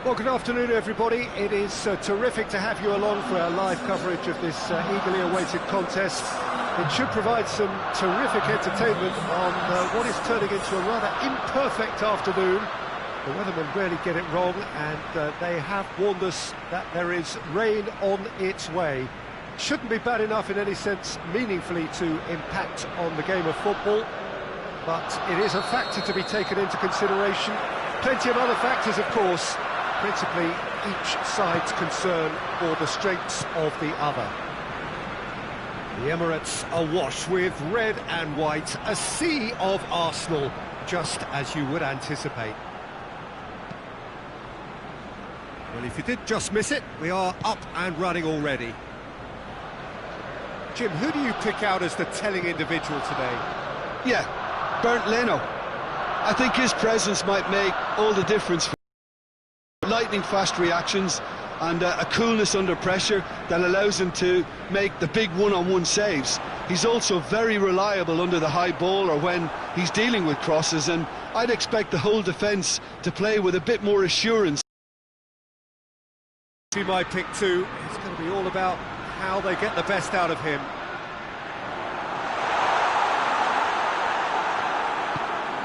Well, good afternoon, everybody. It is terrific to have you along for our live coverage of this eagerly awaited contest. It should provide some terrific entertainment on what is turning into a rather imperfect afternoon. The weathermen rarely get it wrong, and they have warned us that there is rain on its way. Shouldn't be bad enough in any sense meaningfully to impact on the game of football, but it is a factor to be taken into consideration. Plenty of other factors, of course, principally each side's concern for the strengths of the other. The Emirates awash with red and white, a sea of Arsenal, just as you would anticipate. Well, if you did just miss it, we are up and running already. Jim, who do you pick out as the telling individual today? Yeah, Bernd Leno. I think his presence might make all the difference. Lightning-fast reactions and a coolness under pressure that allows him to make the big one-on-one saves. He's also very reliable under the high ball or when he's dealing with crosses, and I'd expect the whole defence to play with a bit more assurance. Be my pick too. It's going to be all about how they get the best out of him.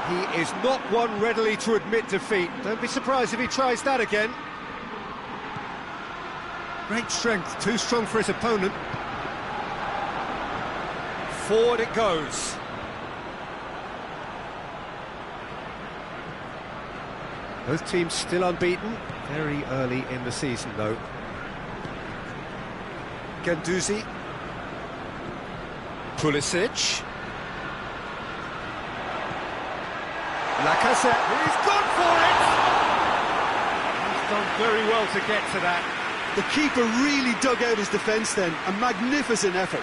He is not one readily to admit defeat. Don't be surprised if he tries that again. Great strength, too strong for his opponent. Forward it goes. Both teams still unbeaten. Very early in the season, though. Guendouzi. Pulisic. Lacazette, he's gone for it! He's done very well to get to that. The keeper really dug out his defence then, a magnificent effort.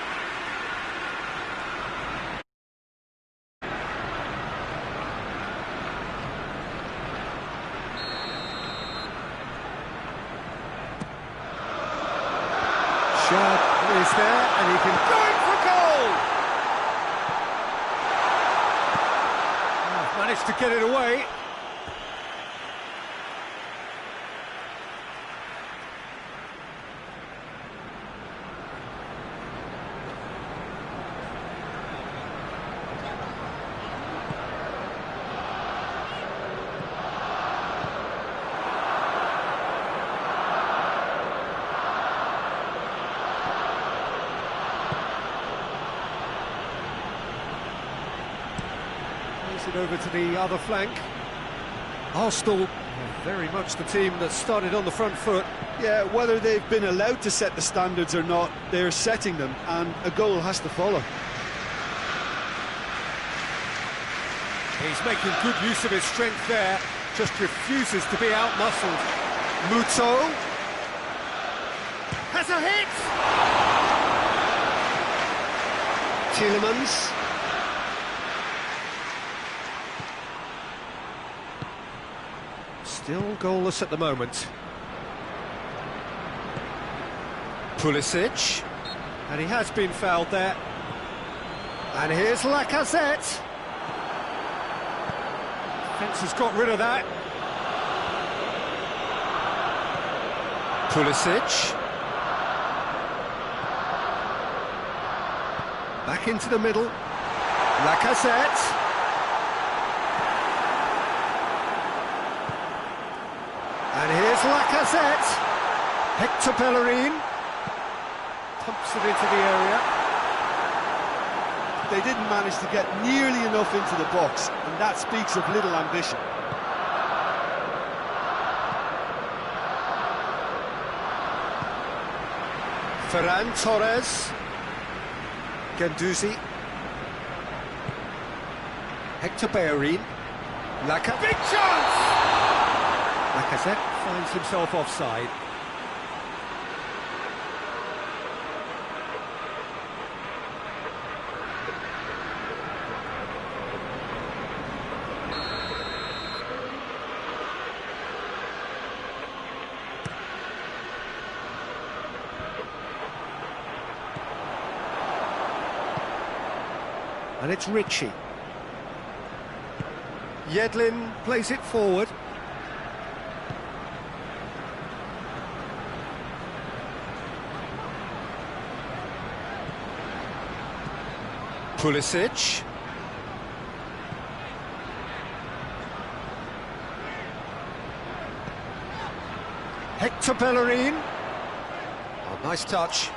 Shad is there, and he can go in for goal! Managed to get it away. It over to the other flank. Arsenal, very much the team that started on the front foot. Yeah, whether they've been allowed to set the standards or not, they're setting them, and a goal has to follow. He's making good use of his strength there, just refuses to be out-muscled. Muto has a hit! Tielemans. Still goalless at the moment. Pulisic, and he has been fouled there. And here's Lacazette. Defence has got rid of that. Pulisic. Back into the middle. Lacazette. And here's Lacazette. Hector Bellerin pumps it into the area. They didn't manage to get nearly enough into the box, and that speaks of little ambition. Ferran Torres. Guendouzi. Hector Bellerin. Big chance! Lacazette finds himself offside. And it's Ritchie. Yedlin plays it forward. Pulisic. Hector Bellerin. Oh, nice touch.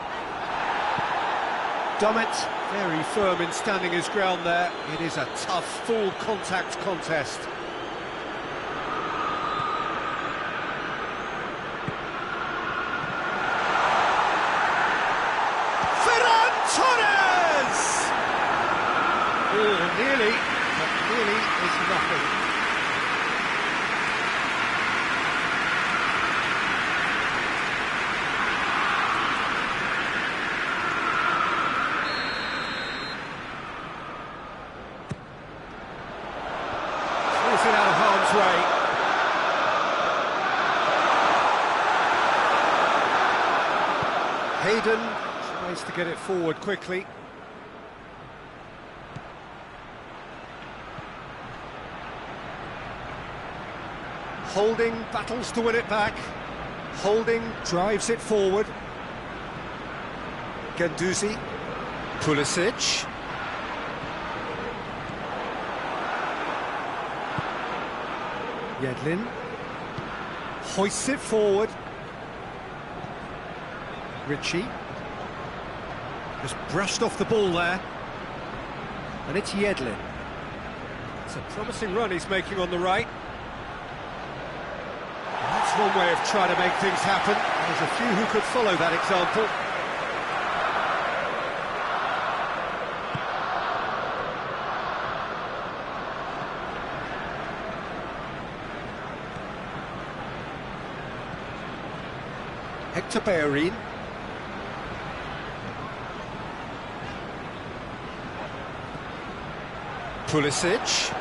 Dummett, very firm in standing his ground there. It is a tough, full contact contest. Nearly, but nearly is nothing. Force it out of harm's way. Hayden tries to get it forward quickly. Holding battles to win it back. Holding drives it forward. Guendouzi. Pulisic. Yedlin. Hoists it forward. Ritchie. Just brushed off the ball there. And it's Yedlin. It's a promising run he's making on the right. That's one way of trying to make things happen. There's a few who could follow that example. Hector Bellerin. Pulisic.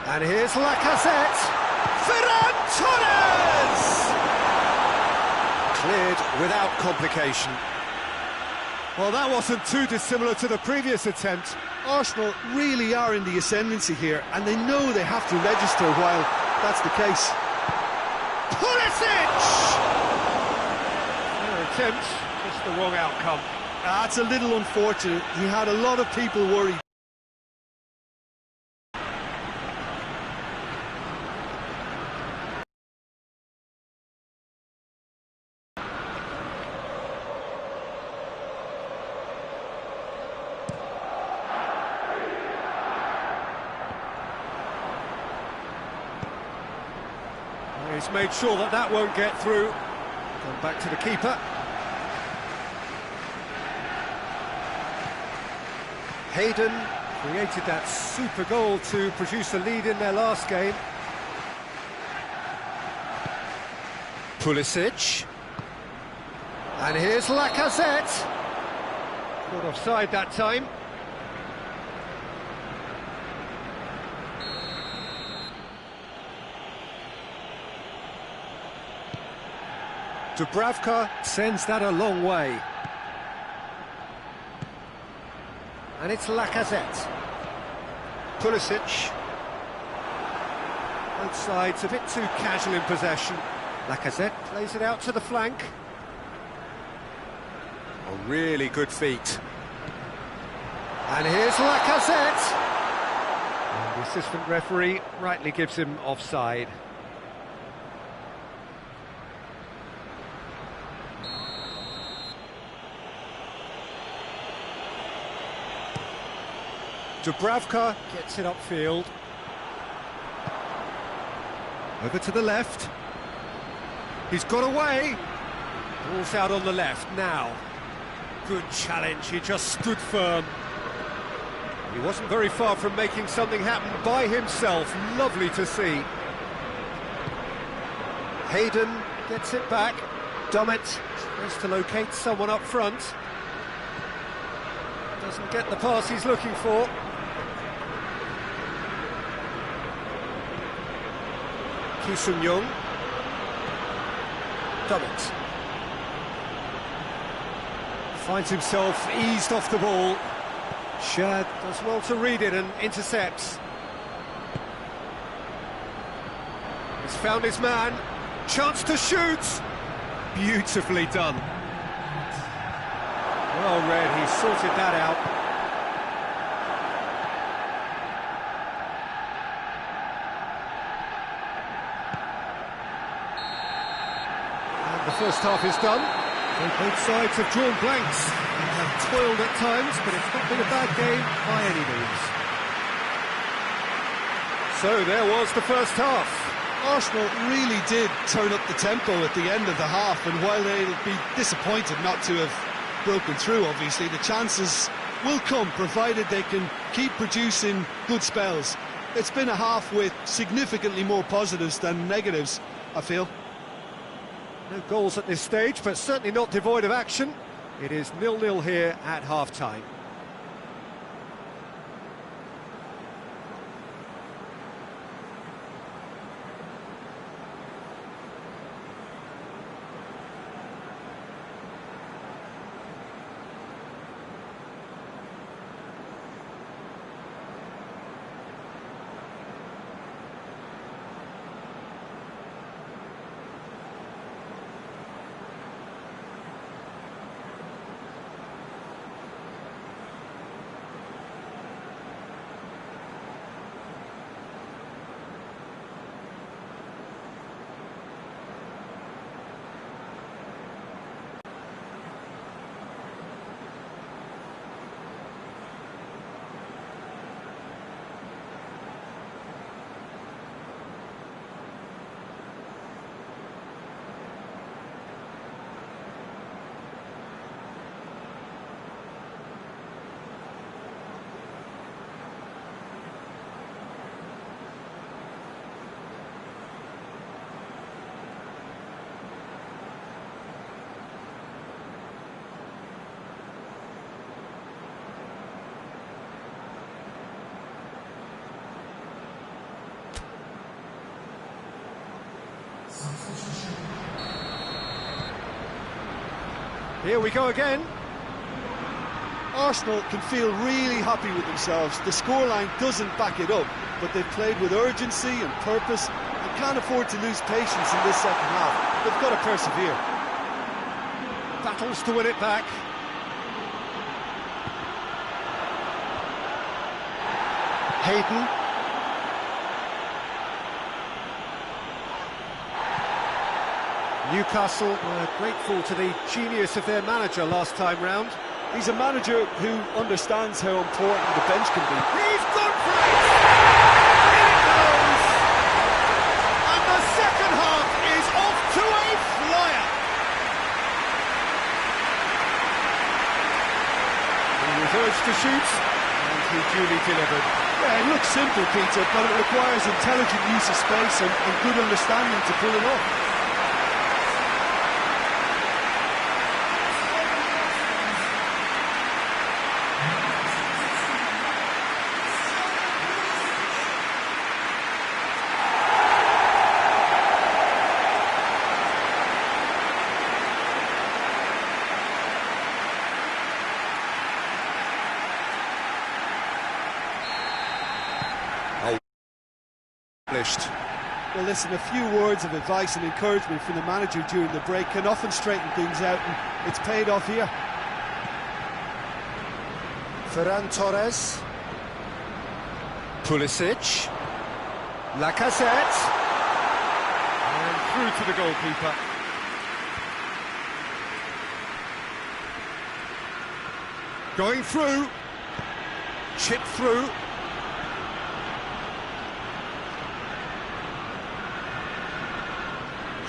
And here's Lacazette. Ferran Torres! Cleared without complication. Well, that wasn't too dissimilar to the previous attempt. Arsenal really are in the ascendancy here, and they know they have to register while that's the case. Pulisic! Their attempt, just the wrong outcome. That's a little unfortunate. He had a lot of people worried. He's made sure that that won't get through. Gone back to the keeper. Hayden created that super goal to produce a lead in their last game. Pulisic. And here's Lacazette. Caught offside that time. Dubravka sends that a long way. And it's Lacazette. Pulisic. Both sides a bit too casual in possession. Lacazette plays it out to the flank. A really good feat. And here's Lacazette. And the assistant referee rightly gives him offside. Dubravka gets it upfield. Over to the left. He's got away. Ball's out on the left now. Good challenge, he just stood firm. He wasn't very far from making something happen by himself. Lovely to see. Hayden gets it back. Dummett tries to locate someone up front. Doesn't get the pass he's looking for. Ki-Sung-Young. Dummett. Finds himself eased off the ball. Shad does well to read it and intercepts. He's found his man. Chance to shoot. Beautifully done. Well read, he sorted that out. first half is done. So both sides have drawn blanks and have toiled at times, but it's not been a bad game by any means. So there was the first half. Arsenal really did turn up the tempo at the end of the half, and while they'll be disappointed not to have broken through, obviously, the chances will come, provided they can keep producing good spells. It's been a half with significantly more positives than negatives, I feel. No goals at this stage, but certainly not devoid of action. It is 0-0 here at half-time. Here we go again. Arsenal can feel really happy with themselves. The scoreline doesn't back it up, but they've played with urgency and purpose and can't afford to lose patience in this second half. They've got to persevere. Battles to win it back. Hayden. Newcastle were grateful to the genius of their manager last time round. He's a manager who understands how important the bench can be. He's gone for it! In it goes! And the second half is off to a flyer! He was urged to shoot, and he duly delivered. Yeah, it looks simple, Peter, but it requires intelligent use of space and good understanding to pull it off. Well, listen, a few words of advice and encouragement from the manager during the break can often straighten things out, and it's paid off here. Ferran Torres. Pulisic. Lacazette. And through to the goalkeeper. Going through. Chip through.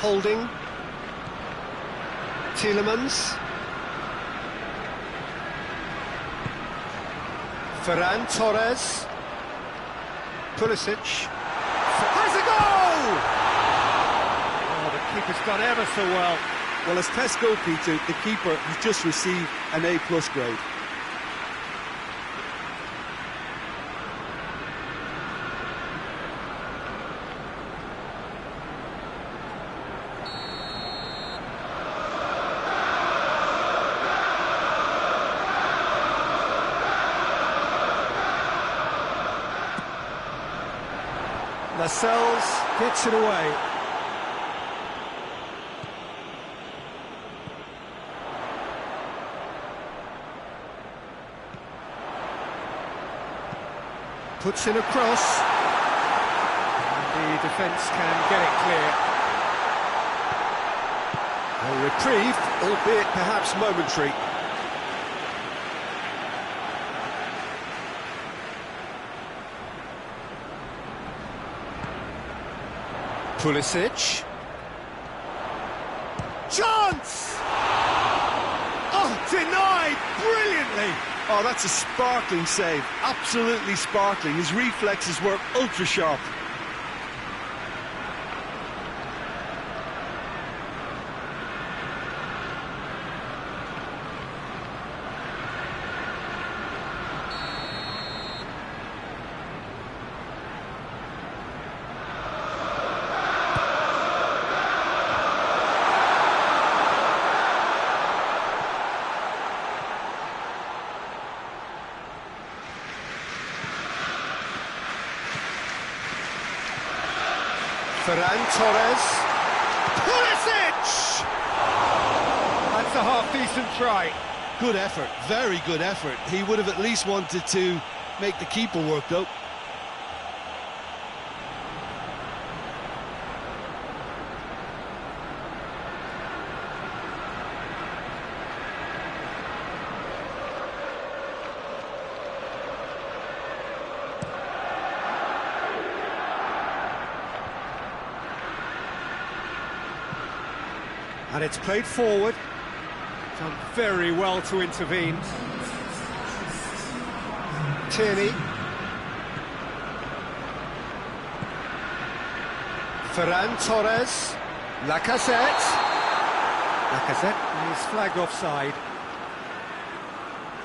Holding. Tielemans. Ferran Torres. Pulisic. Has a goal! Oh, the keeper's done ever so well. Well, as test goalkeeper, the keeper has just received an A+ grade. Lascelles gets it away. Puts in a cross. And the defence can get it clear. A reprieve, albeit perhaps momentary. Pulisic. Chance! Oh, denied brilliantly! Oh, that's a sparkling save, absolutely sparkling. His reflexes were ultra sharp. Ferran Torres. Pulisic! That's a half-decent try. Good effort, very good effort. He would have at least wanted to make the keeper work, though. And it's played forward. Done very well to intervene. Tierney. Ferran Torres. Lacazette. Lacazette is flagged offside.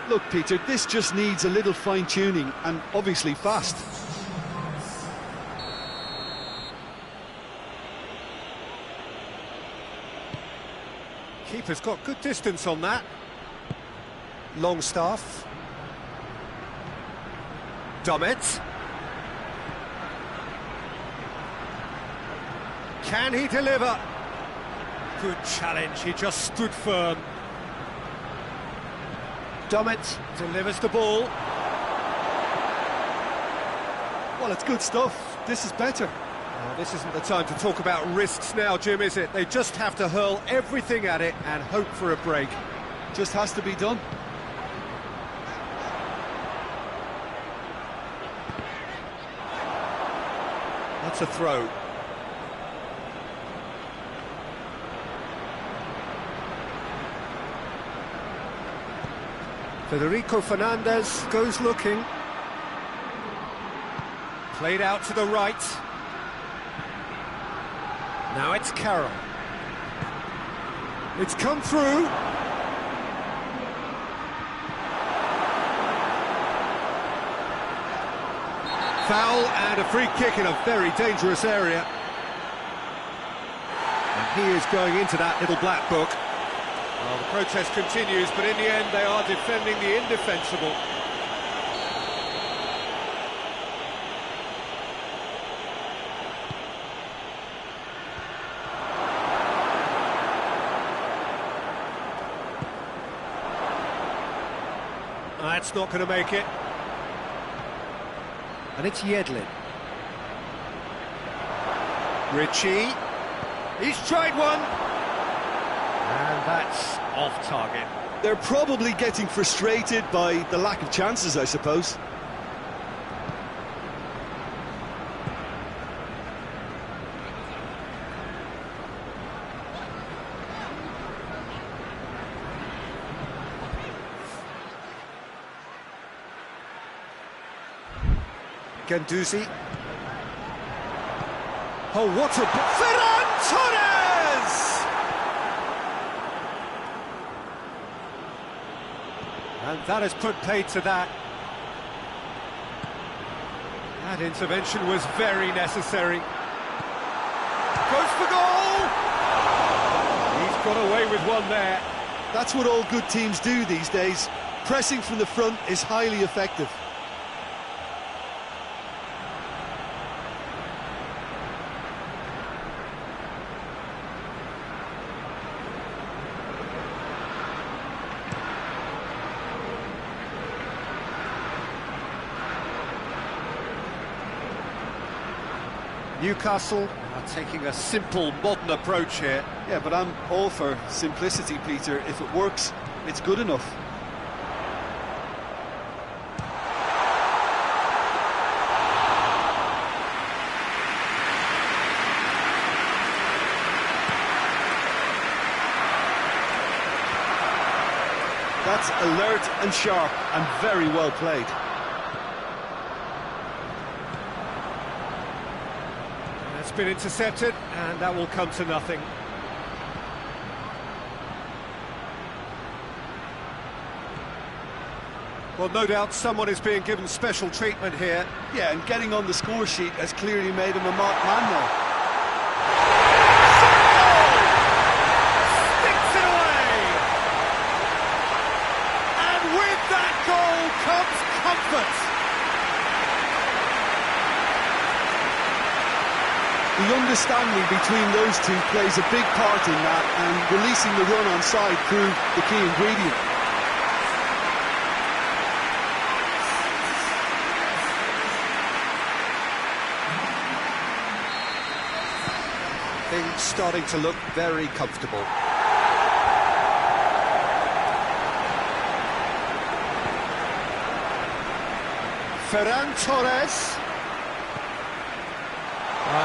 Look, Peter, this just needs a little fine-tuning, and obviously fast. Keeper's got good distance on that. Longstaff. Dummett. Can he deliver? Good challenge, he just stood firm. Dummett delivers the ball. Well, it's good stuff. This is better. Oh, this isn't the time to talk about risks now, Jim, is it? They just have to hurl everything at it and hope for a break. Just has to be done. That's a throw. Federico Fernandez goes looking. Played out to the right. Now it's Carroll. It's come through. Foul and a free kick in a very dangerous area. And he is going into that little black book. Well, the protest continues, but in the end they are defending the indefensible. That's not going to make it. And it's Yedlin. Ritchie. He's tried one. And that's off target. They're probably getting frustrated by the lack of chances, I suppose. Ganduzi. Oh, what a... Ferran Torres! And that has put paid to that. That intervention was very necessary. Goes for goal! He's got away with one there. That's what all good teams do these days. Pressing from the front is highly effective. Newcastle taking a simple, modern approach here. Yeah, but I'm all for simplicity, Peter. If it works, it's good enough. That's alert and sharp and very well played. That's been intercepted, and that will come to nothing. Well, no doubt someone is being given special treatment here. Yeah, and getting on the score sheet has clearly made him a marked man now. Sticks it away! And with that goal comes comfort. The understanding between those two plays a big part in that, and releasing the run on side proved the key ingredient. Things starting to look very comfortable. Ferran Torres.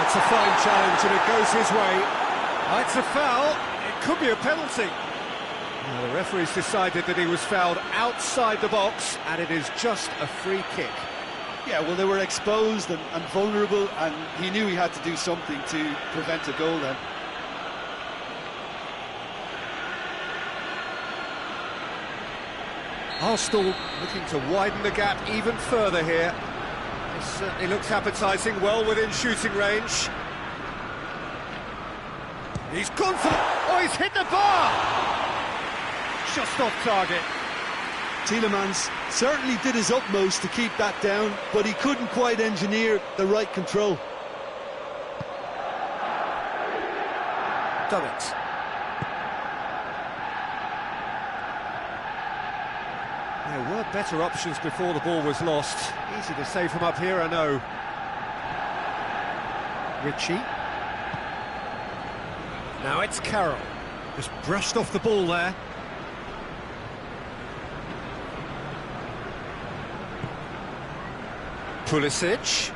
It's a fine challenge and it goes his way. It's a foul. It could be a penalty. Now, the referee's decided that he was fouled outside the box, and it is just a free kick. Yeah, well, they were exposed and vulnerable, and he knew he had to do something to prevent a goal then. Arsenal looking to widen the gap even further here. It certainly looks appetising, well within shooting range. He's gone for... Oh, he's hit the bar! Just off target. Tielemans certainly did his utmost to keep that down, but he couldn't quite engineer the right control. Done it. There were better options before the ball was lost. Easy to save from up here, I know. Ritchie. Now it's Carroll. Just brushed off the ball there. Pulisic.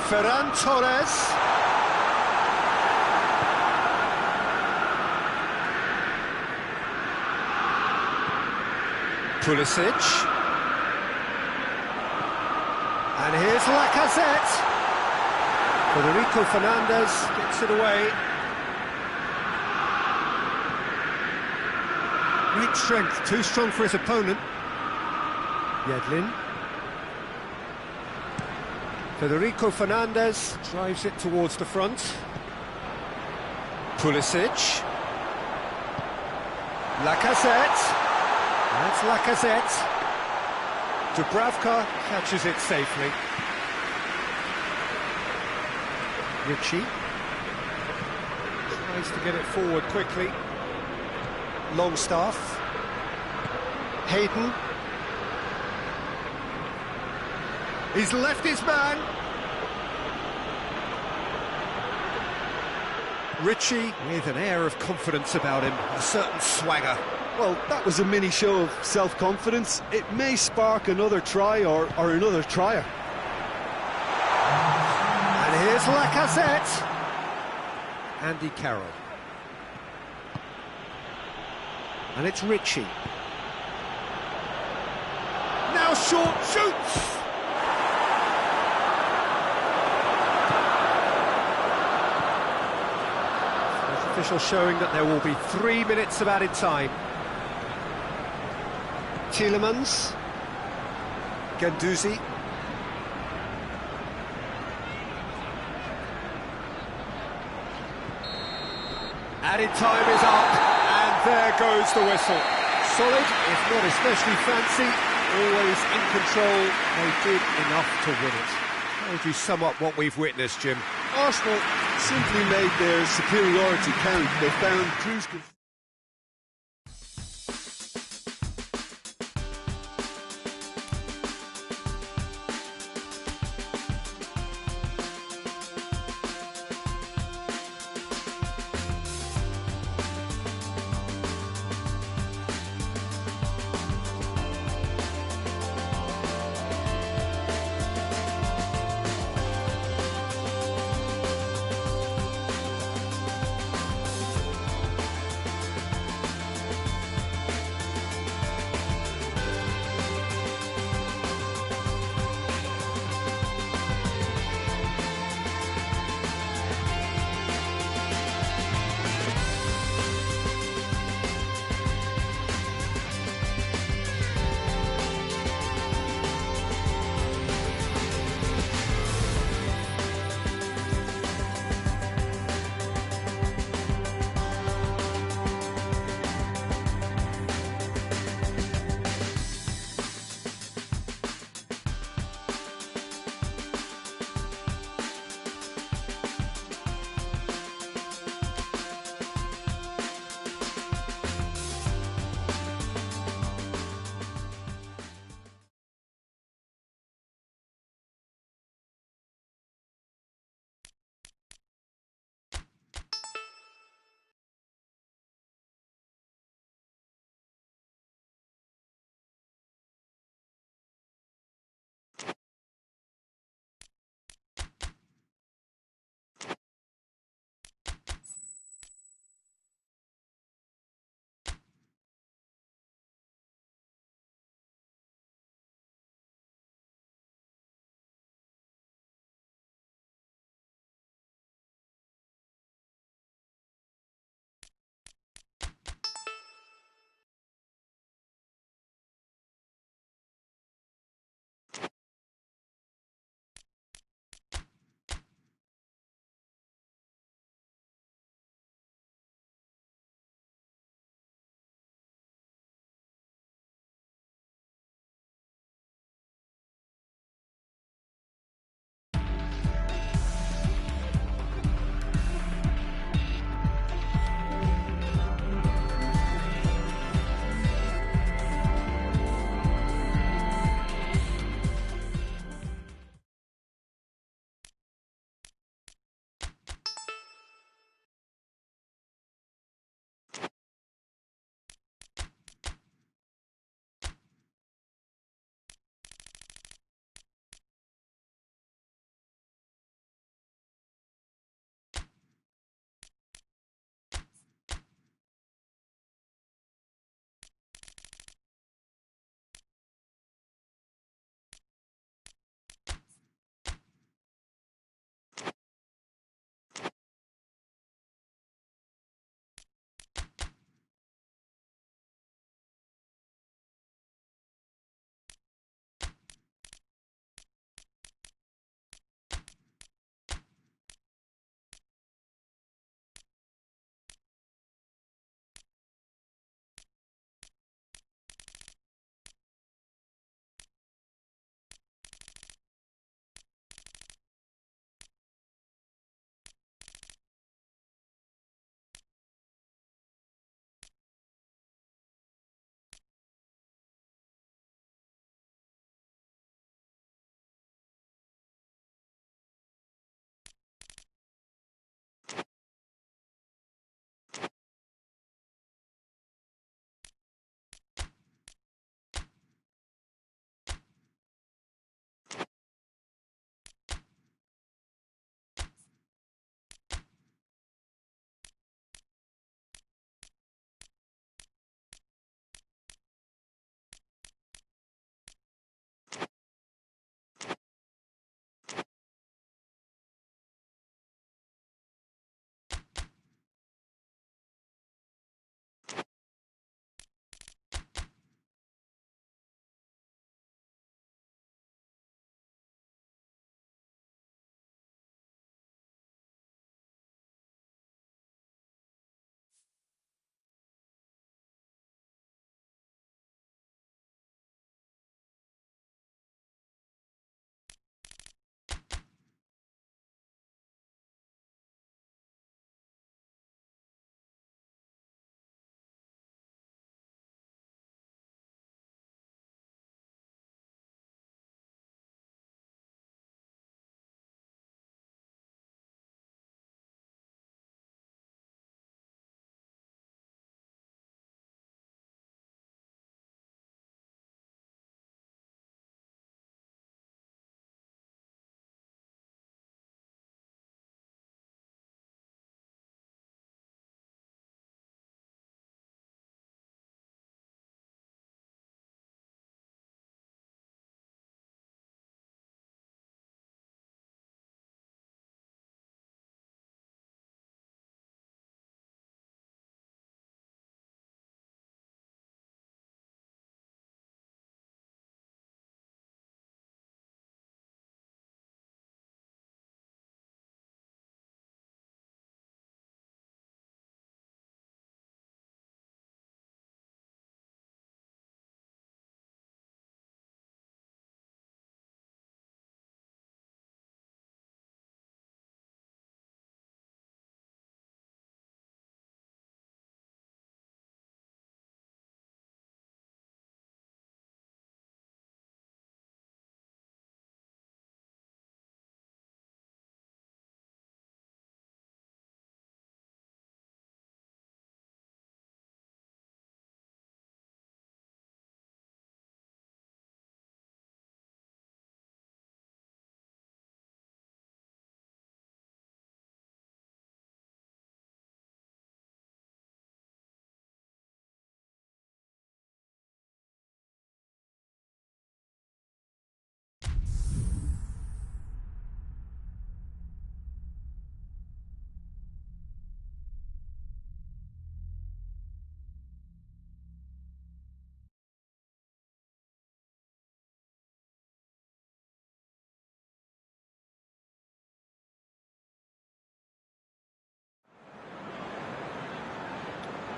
Ferran Torres. Pulisic. And here's Lacazette. Federico Fernandez gets it away. Great strength, too strong for his opponent. Yedlin. Federico Fernandez drives it towards the front. Pulisic. Lacazette. That's Lacazette. Dubravka catches it safely. Ritchie tries to get it forward quickly. Longstaff. Hayden. He's left his man. Ritchie with an air of confidence about him, a certain swagger. Well, that was a mini show of self-confidence. It may spark another try or another trier. And here's Lacazette. Andy Carroll. And it's Ritchie. Now short shoots! Official showing that there will be 3 minutes of added time. Tielemans. Guendouzi. Added time is up, and there goes the whistle. Solid, if not especially fancy, always in control. They did enough to win it. How would you sum up what we've witnessed, Jim? Arsenal simply made their superiority count. They found cruise control.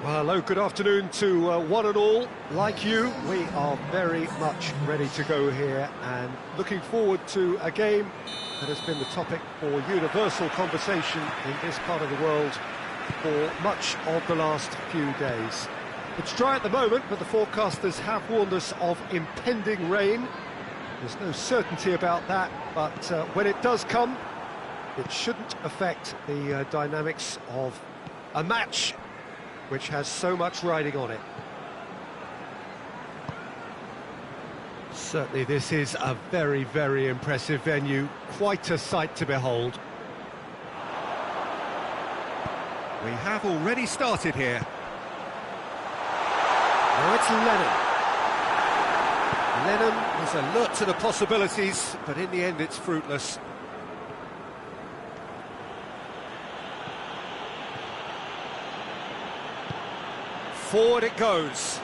Well, hello, good afternoon to one and all. Like you, we are very much ready to go here and looking forward to a game that has been the topic for universal conversation in this part of the world for much of the last few days. It's dry at the moment, but the forecasters have warned us of impending rain. There's no certainty about that, but when it does come, it shouldn't affect the dynamics of a match which has so much riding on it. Certainly this is a very, very impressive venue, quite a sight to behold. We have already started here. Now it's Lennon. Lennon was alert to the possibilities, but in the end it's fruitless. Forward it goes.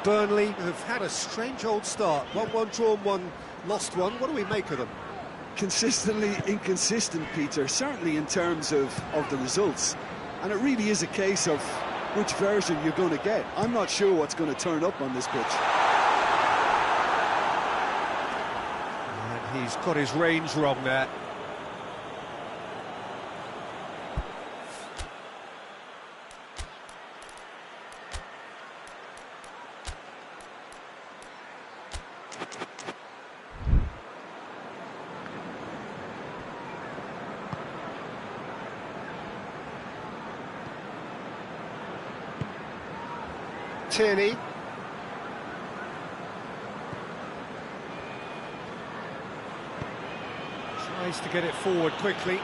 Burnley have had a strange old start. 1-1 drawn, 1 lost 1. What do we make of them? Consistently inconsistent, Peter, certainly in terms of the results. And it really is a case of which version you're going to get. I'm not sure what's going to turn up on this pitch. And he's got his range wrong there. Tierney. Tries to get it forward quickly.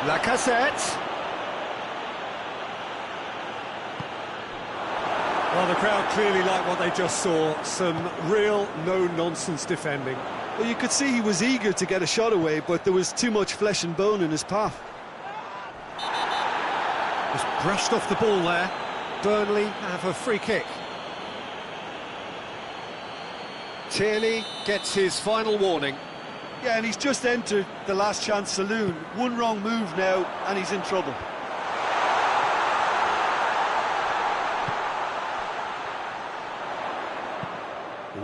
Lacazette. Well, the crowd clearly like what they just saw. Some real no-nonsense defending. Well, you could see he was eager to get a shot away, but there was too much flesh and bone in his path. Just brushed off the ball there. Burnley have a free kick. Tierney gets his final warning. Yeah, and he's just entered the last chance saloon. One wrong move now, and he's in trouble.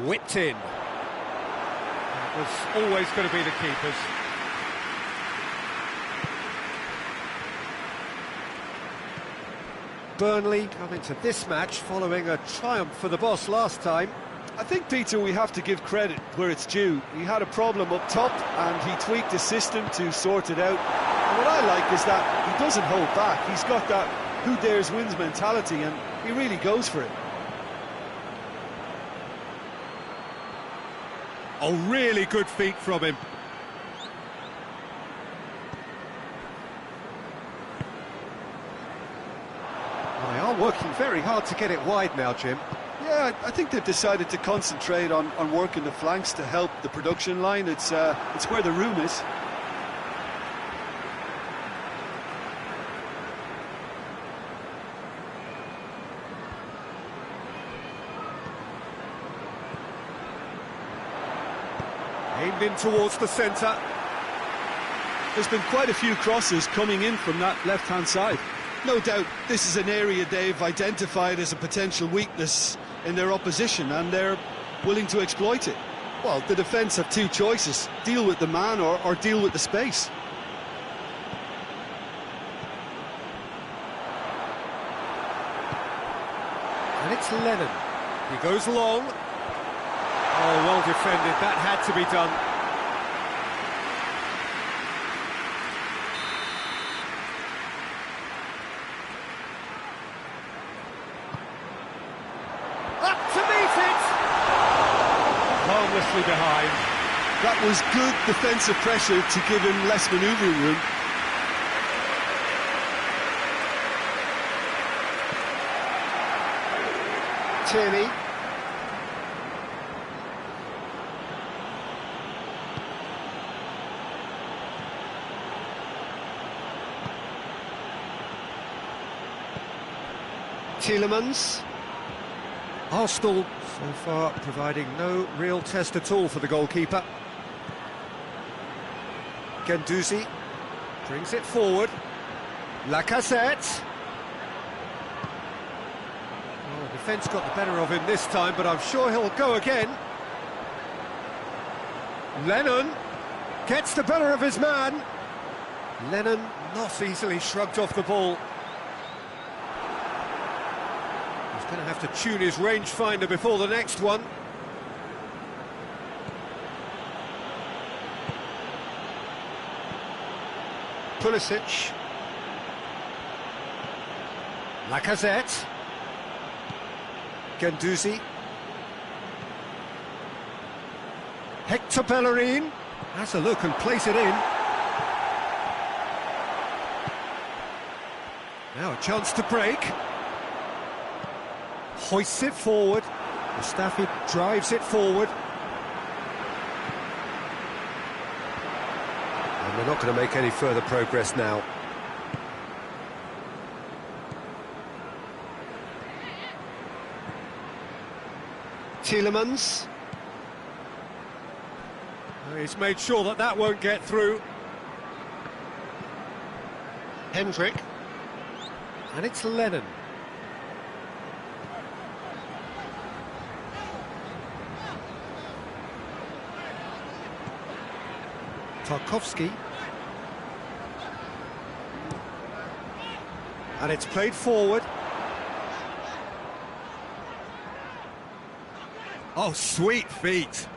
Whipped in. It was always going to be the keepers. Burnley come into this match following a triumph for the boss last time. I think, Peter, we have to give credit where it's due. He had a problem up top and he tweaked his system to sort it out. And what I like is that he doesn't hold back. He's got that who dares wins mentality and he really goes for it. Oh, really good feet from him. Well, they are working very hard to get it wide now, Jim. Yeah, I think they've decided to concentrate on working the flanks to help the production line. It's where the room is. Aimed in towards the centre. There's been quite a few crosses coming in from that left-hand side. No doubt this is an area they've identified as a potential weakness in their opposition, and they're willing to exploit it. Well, the defence have two choices: deal with the man or deal with the space. And it's Lennon. He goes long. Oh, well defended. That had to be done. Up to meet it! Harmlessly behind. That was good defensive pressure to give him less manoeuvring room. Tierney. Tielemans. Arsenal so far providing no real test at all for the goalkeeper. Guendouzi. Brings it forward. Lacazette. Oh, the defence got the better of him this time, but I'm sure he'll go again. Lennon gets the better of his man. Lennon not easily shrugged off the ball. He's going to have to tune his rangefinder before the next one. Pulisic. Lacazette. Guendouzi. Hector Bellerin has a look and plays it in. Now a chance to break. Hoists it forward. Mustafi drives it forward. And they're not going to make any further progress now. Tielemans. He's made sure that that won't get through. Hendrick. And it's Lennon. Tarkowski. And it's played forward. Oh, sweet feet.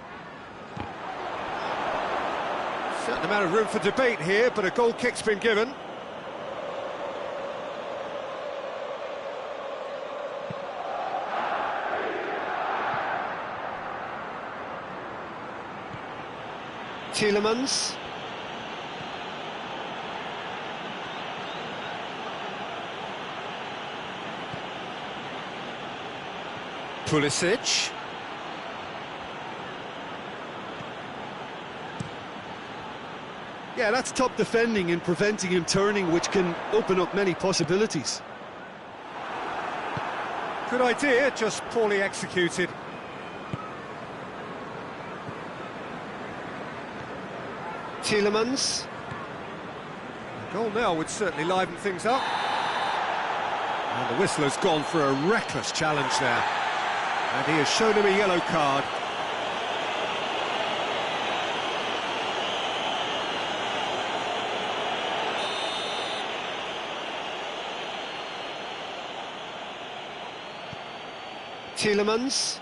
Certain amount of room for debate here, but a goal kick's been given. Tielemans. Pulisic. Yeah, that's top defending and preventing him turning, which can open up many possibilities. Good idea, just poorly executed. Tielemans. A goal now would certainly liven things up. And the whistler's gone for a reckless challenge there. And he has shown him a yellow card. Tielemans.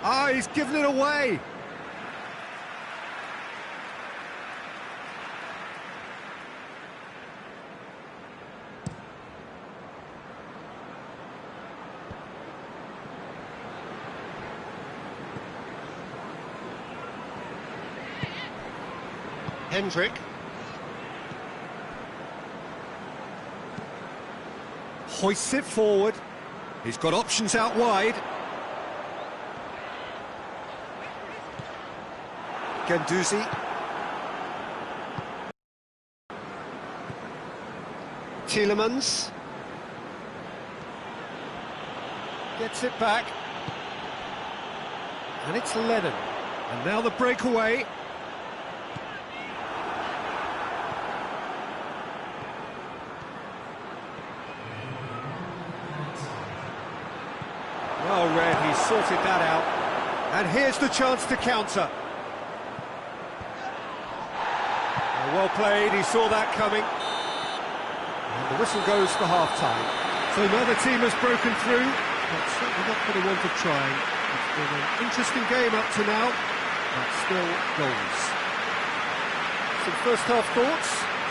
Ah, he's given it away. Hendrick. Hoists it forward. He's got options out wide. Guendouzi. Tielemans. Gets it back. And it's Lennon. And now the breakaway. Well read, he sorted that out. And here's the chance to counter. Well played, he saw that coming. And the whistle goes for half-time. So now the team has broken through, but certainly not for the want of trying. It's been an interesting game up to now, but still goals. Some first-half thoughts?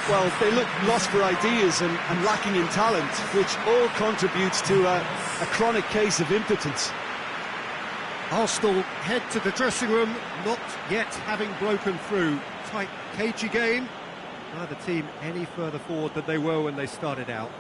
Well, they look lost for ideas and lacking in talent, which all contributes to a chronic case of impotence. Arsenal head to the dressing room, not yet having broken through. Tight, cagey game. Neither team any further forward than they were when they started out.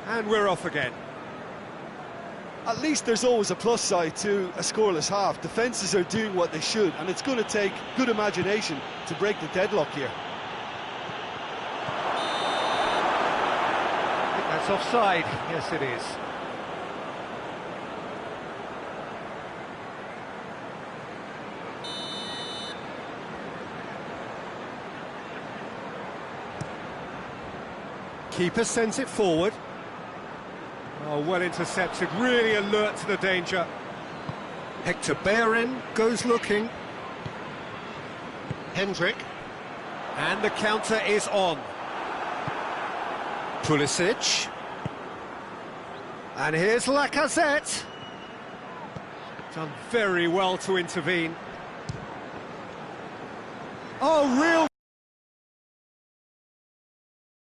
And we're off again. At least there's always a plus side to a scoreless half. Defences are doing what they should, and it's going to take good imagination to break the deadlock here. I think that's offside. Yes, it is. Keeper sends it forward. Oh, well intercepted, really alert to the danger. Hector Bellerin goes looking. Hendrick. And the counter is on. Pulisic. And here's Lacazette. Done very well to intervene. Oh, real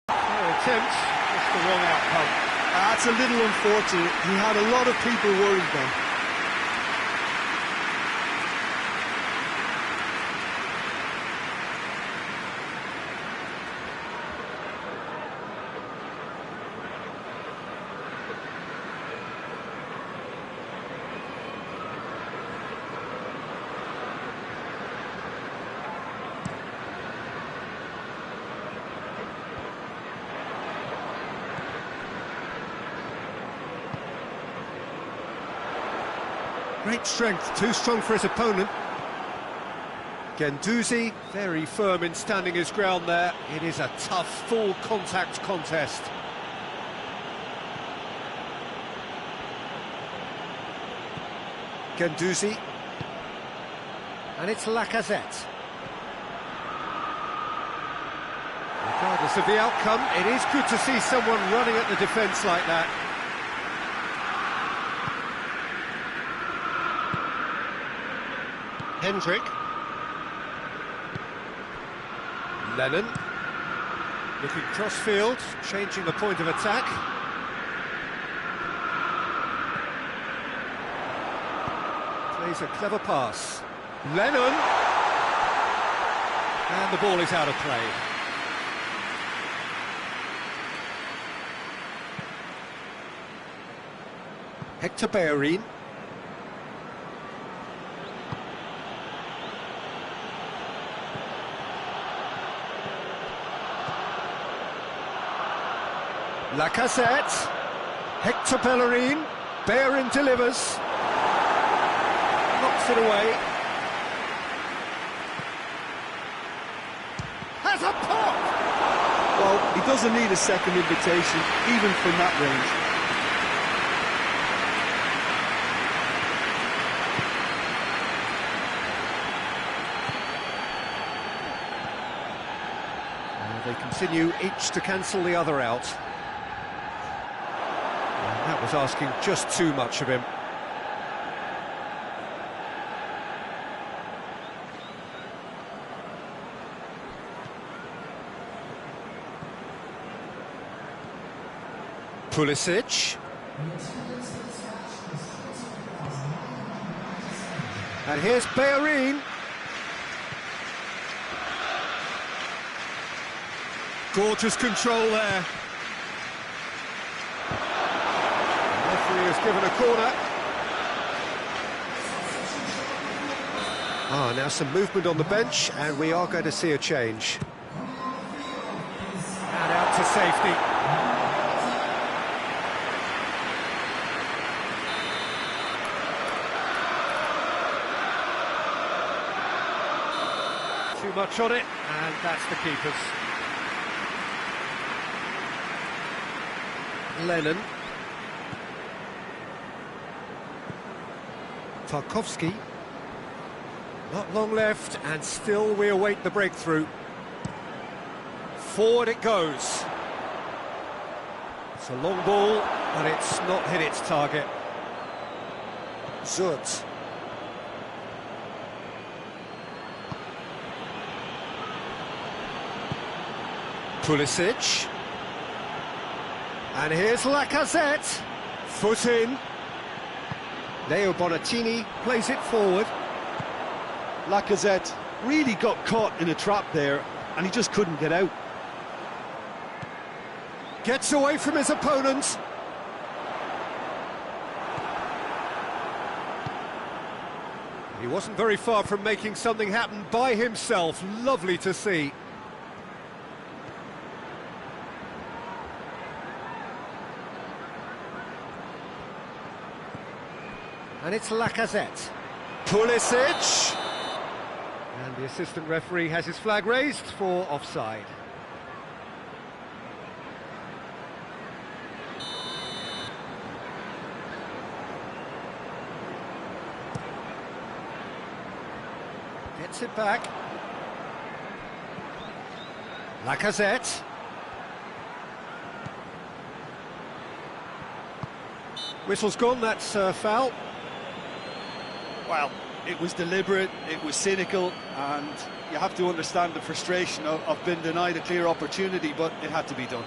attempt, just the wrong outcome. That's a little unfortunate. He had a lot of people worried then. Great strength, too strong for his opponent. Guendouzi, very firm in standing his ground there. It is a tough, full contact contest. Guendouzi. And it's Lacazette. Regardless of the outcome, it is good to see someone running at the defence like that. Hendrick. Lennon. Looking cross-field, changing the point of attack. Plays a clever pass. Lennon. And the ball is out of play. Hector Bellerin. Lacazette, Hector Bellerin, Bellerin delivers, knocks it away, has a pop! Well, he doesn't need a second invitation, even from that range. They continue each to cancel the other out. That was asking just too much of him. Pulisic. And here's Bellerin. Gorgeous control there. Referee has given a corner. Now some movement on the bench, and we are going to see a change. And out to safety. Too much on it, and that's the keeper's. Lennon. Tarkowski. Not long left, and still we await the breakthrough. Forward it goes. It's a long ball, but it's not hit its target. Zut. Pulisic. And here's Lacazette. Foot in. Leo Bonatini plays it forward. Lacazette really got caught in a trap there, and he just couldn't get out. Gets away from his opponent. He wasn't very far from making something happen by himself. Lovely to see. And it's Lacazette. Pulisic! And the assistant referee has his flag raised for offside. Gets it back. Lacazette. Whistle's gone, that's foul. Well, it was deliberate, it was cynical, and you have to understand the frustration of being denied a clear opportunity, but it had to be done.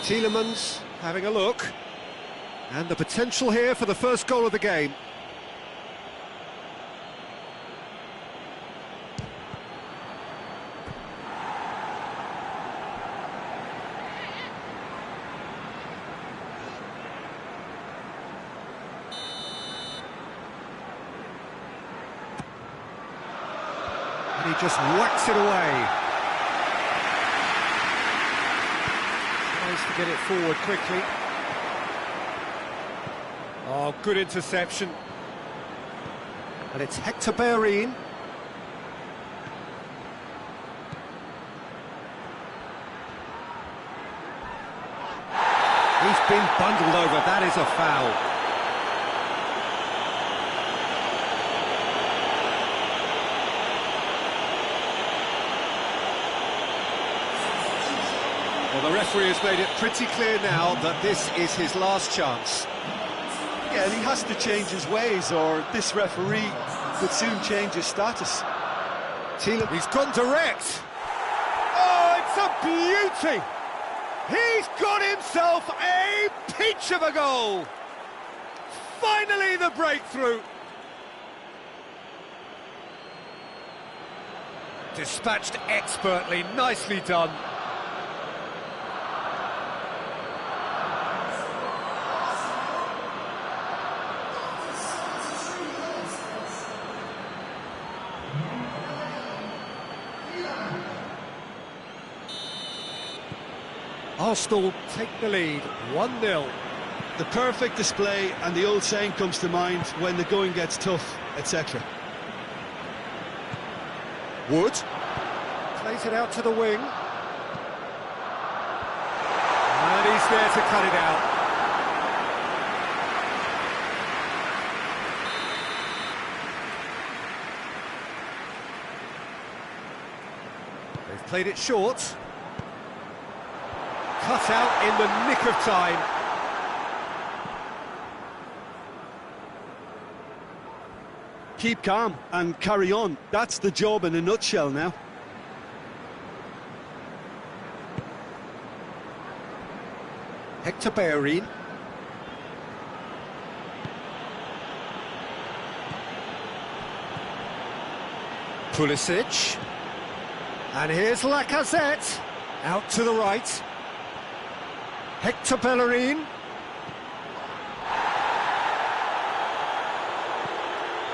Tielemans having a look, and the potential here for the first goal of the game. And he just whacks it away. To get it forward quickly. Oh, good interception. And it's Hector Bellerin. He's been bundled over, that is a foul. Well, the referee has made it pretty clear now that this is his last chance. Yeah, and he has to change his ways, or this referee could soon change his status. He's gone direct. Oh, it's a beauty! He's got himself a peach of a goal! Finally the breakthrough! Dispatched expertly, nicely done. Arsenal take the lead, 1-0. The perfect display, and the old saying comes to mind, when the going gets tough, etc. Wood plays it out to the wing. And he's there to cut it out. They've played it short. Cut out in the nick of time. Keep calm and carry on. That's the job in a nutshell now. Hector Bellerin. Pulisic. And here's Lacazette. Out to the right. Hector Bellerin.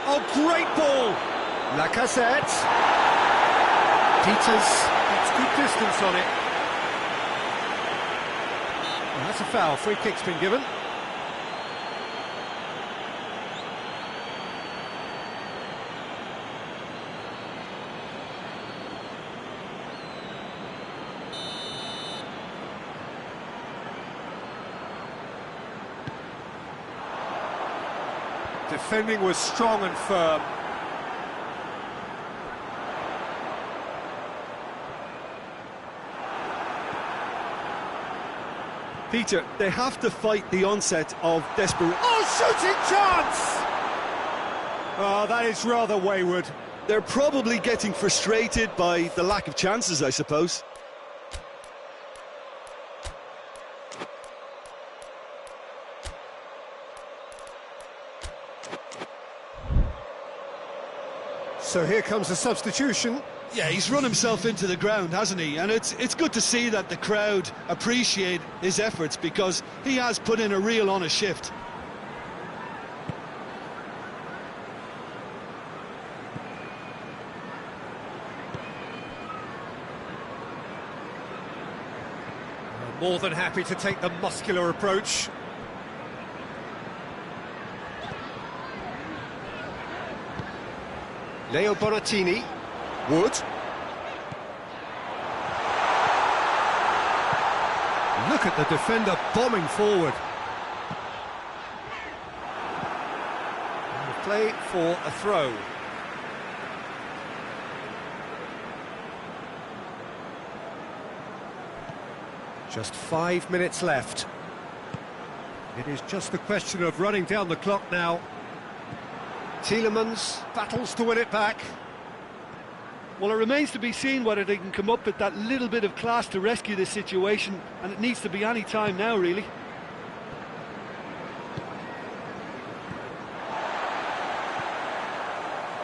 Oh, great ball! Lacazette. Peters gets good distance on it. Well, that's a foul. Free kick's been given. Defending was strong and firm. Peter, they have to fight the onset of desperation. Oh, shooting chance! Oh, that is rather wayward. They're probably getting frustrated by the lack of chances, I suppose. So here comes a substitution. Yeah, he's run himself into the ground, hasn't he? And it's good to see that the crowd appreciate his efforts, because he has put in a real honest shift. More than happy to take the muscular approach. Leo Bonatini. Wood. Look at the defender bombing forward. And the play for a throw. Just 5 minutes left. It is just a question of running down the clock now. Tielemans battles to win it back. Well, it remains to be seen whether they can come up with that little bit of class to rescue this situation, and it needs to be any time now, really.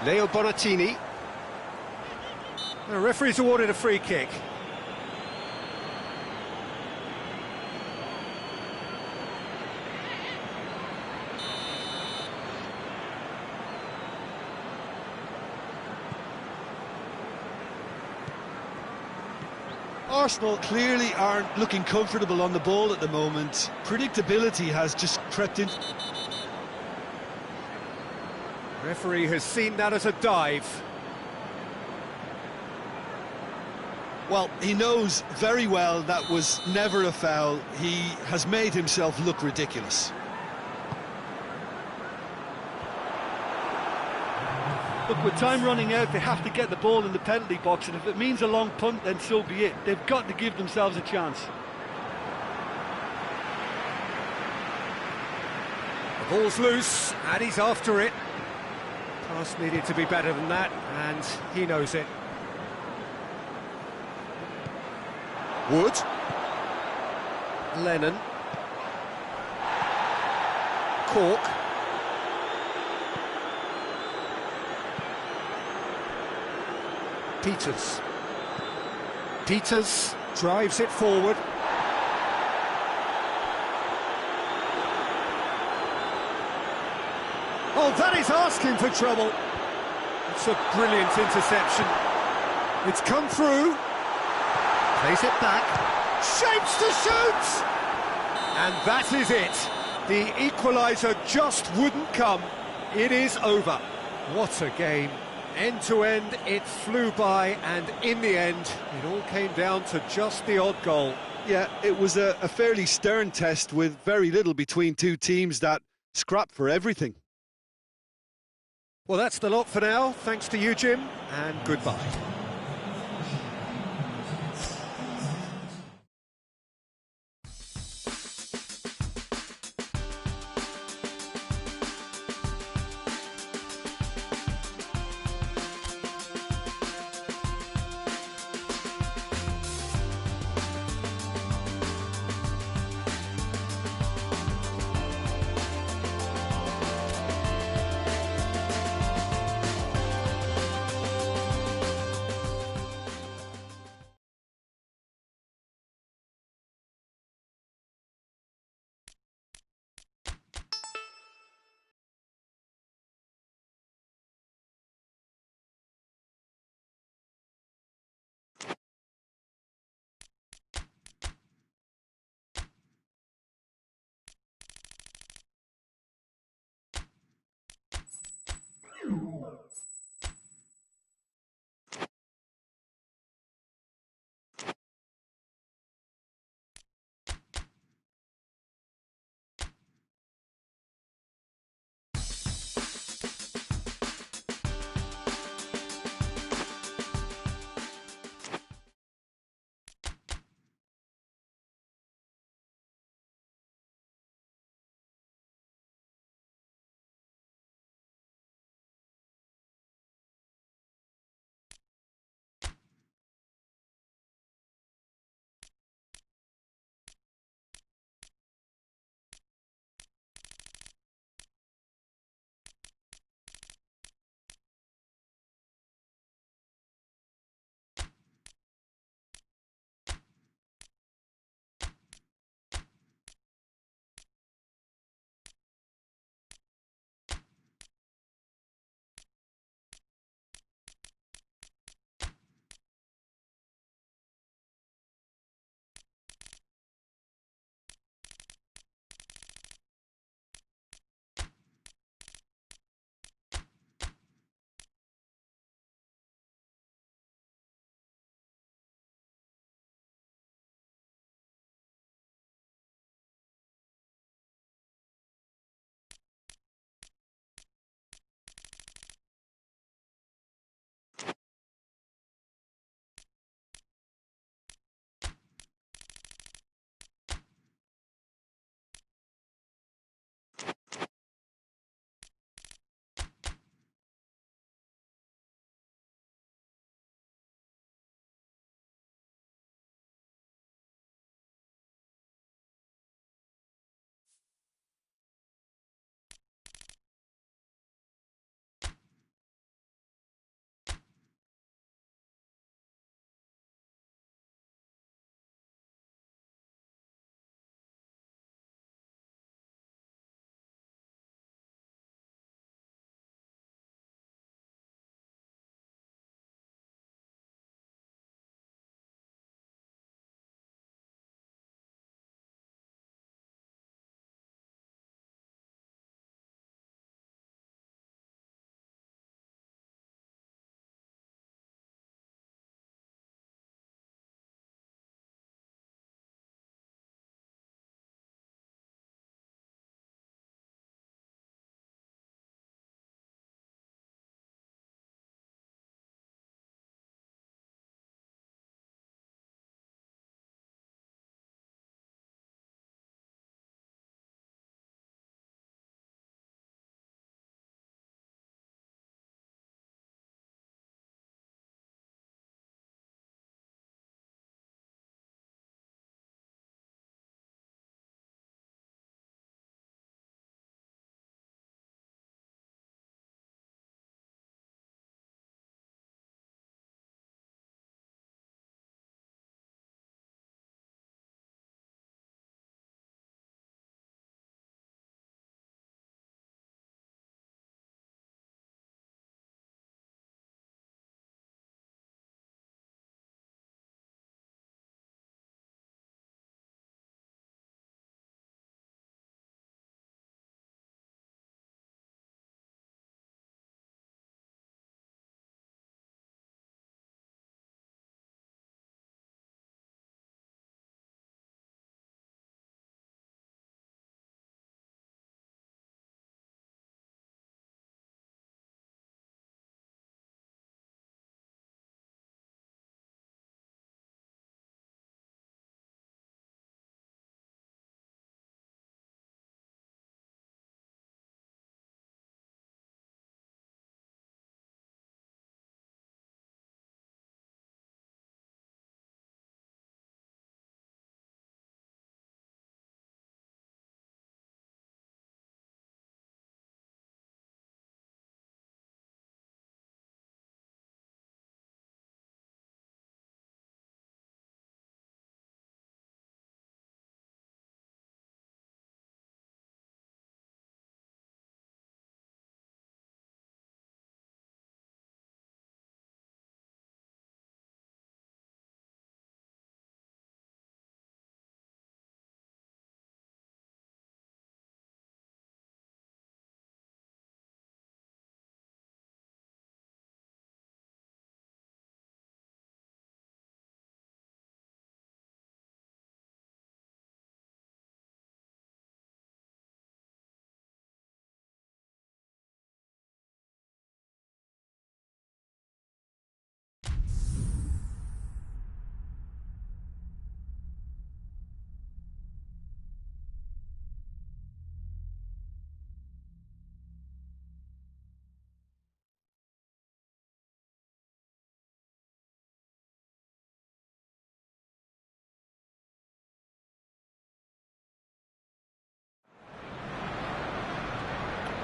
Leo Bonatini. The referee's awarded a free kick. Arsenal clearly aren't looking comfortable on the ball at the moment. Predictability has just crept in. Referee has seen that as a dive. Well, he knows very well that was never a foul. He has made himself look ridiculous. Look, with time running out, they have to get the ball in the penalty box, and if it means a long punt, then so be it. They've got to give themselves a chance. The ball's loose, and he's after it. Pass needed to be better than that, and he knows it. Wood. Lennon. Cork. Peters drives it forward. Oh, that is asking for trouble. It's a brilliant interception. It's come through. Plays it back. Shapes to shoot! And that is it. The equaliser just wouldn't come. It is over. What a game. End to end, it flew by, and in the end, it all came down to just the odd goal. Yeah, it was a fairly stern test with very little between two teams that scrapped for everything. Well, that's the lot for now. Thanks to you, Jim, and goodbye.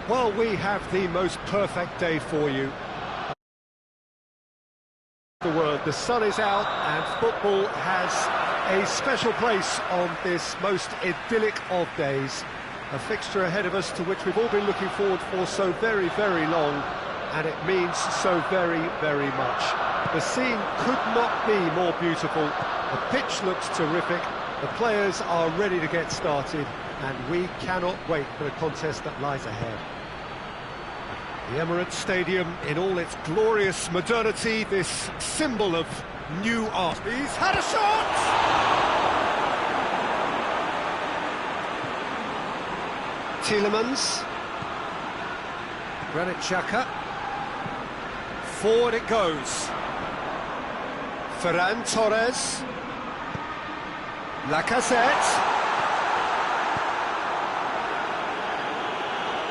Well, we have the most perfect day for you. The sun is out and football has a special place on this most idyllic of days. A fixture ahead of us to which we've all been looking forward for so very, very long, and it means so very, very much. The scene could not be more beautiful. The pitch looks terrific, the players are ready to get started, and we cannot wait for the contest that lies ahead. The Emirates Stadium in all its glorious modernity, this symbol of new art. He's had a shot! Tielemans. Granit Xhaka. Forward it goes. Ferran Torres. Lacazette.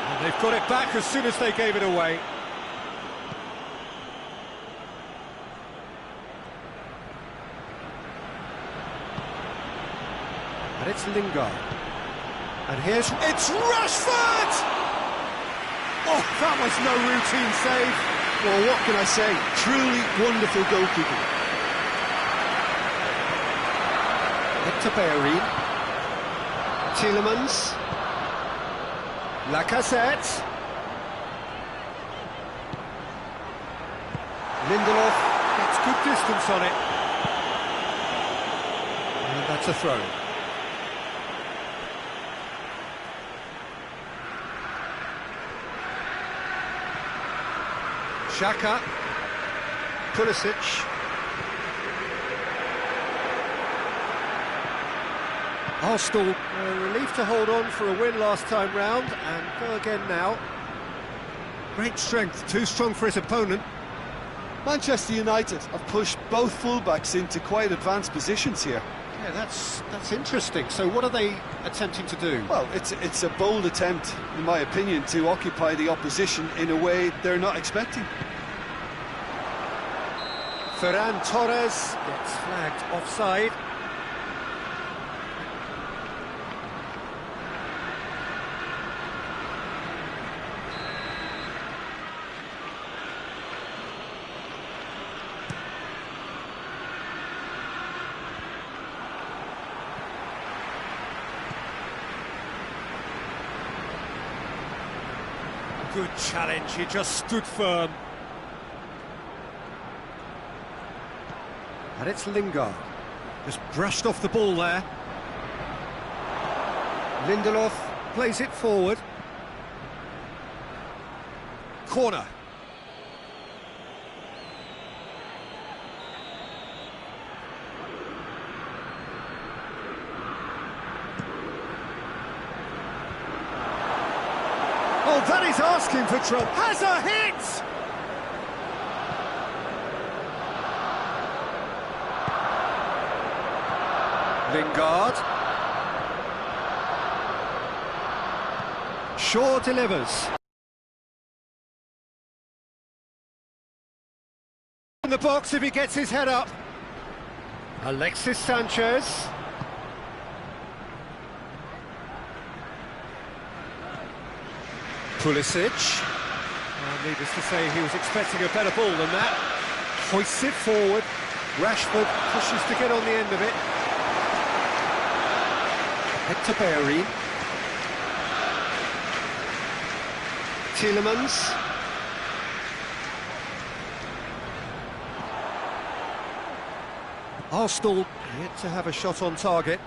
And they've got it back as soon as they gave it away. And it's Lingard. And it's Rashford! Oh, that was no routine save. Well, what can I say? Truly wonderful goalkeeping. Hector Bellerin. Tielemans. Lacazette. Lindelof gets good distance on it. And that's a throw. Xhaka, Pulisic. Arsenal relieved to hold on for a win last time round and go again now. Great strength, too strong for his opponent. Manchester United have pushed both fullbacks into quite advanced positions here. Yeah, that's interesting. So what are they attempting to do? Well, it's a bold attempt, in my opinion, to occupy the opposition in a way they're not expecting. Ferran Torres gets flagged offside. Good challenge, he just stood firm. And it's Lingard. Just brushed off the ball there. Lindelof plays it forward. Corner. Oh, that is asking for trouble. Has a hit! Lingard. Shaw delivers. In the box if he gets his head up. Alexis Sanchez. Pulisic. Needless to say, he was expecting a better ball than that. Hoists it forward. Rashford pushes to get on the end of it. Hector Bellerin. Tielemans. Arsenal yet to have a shot on target.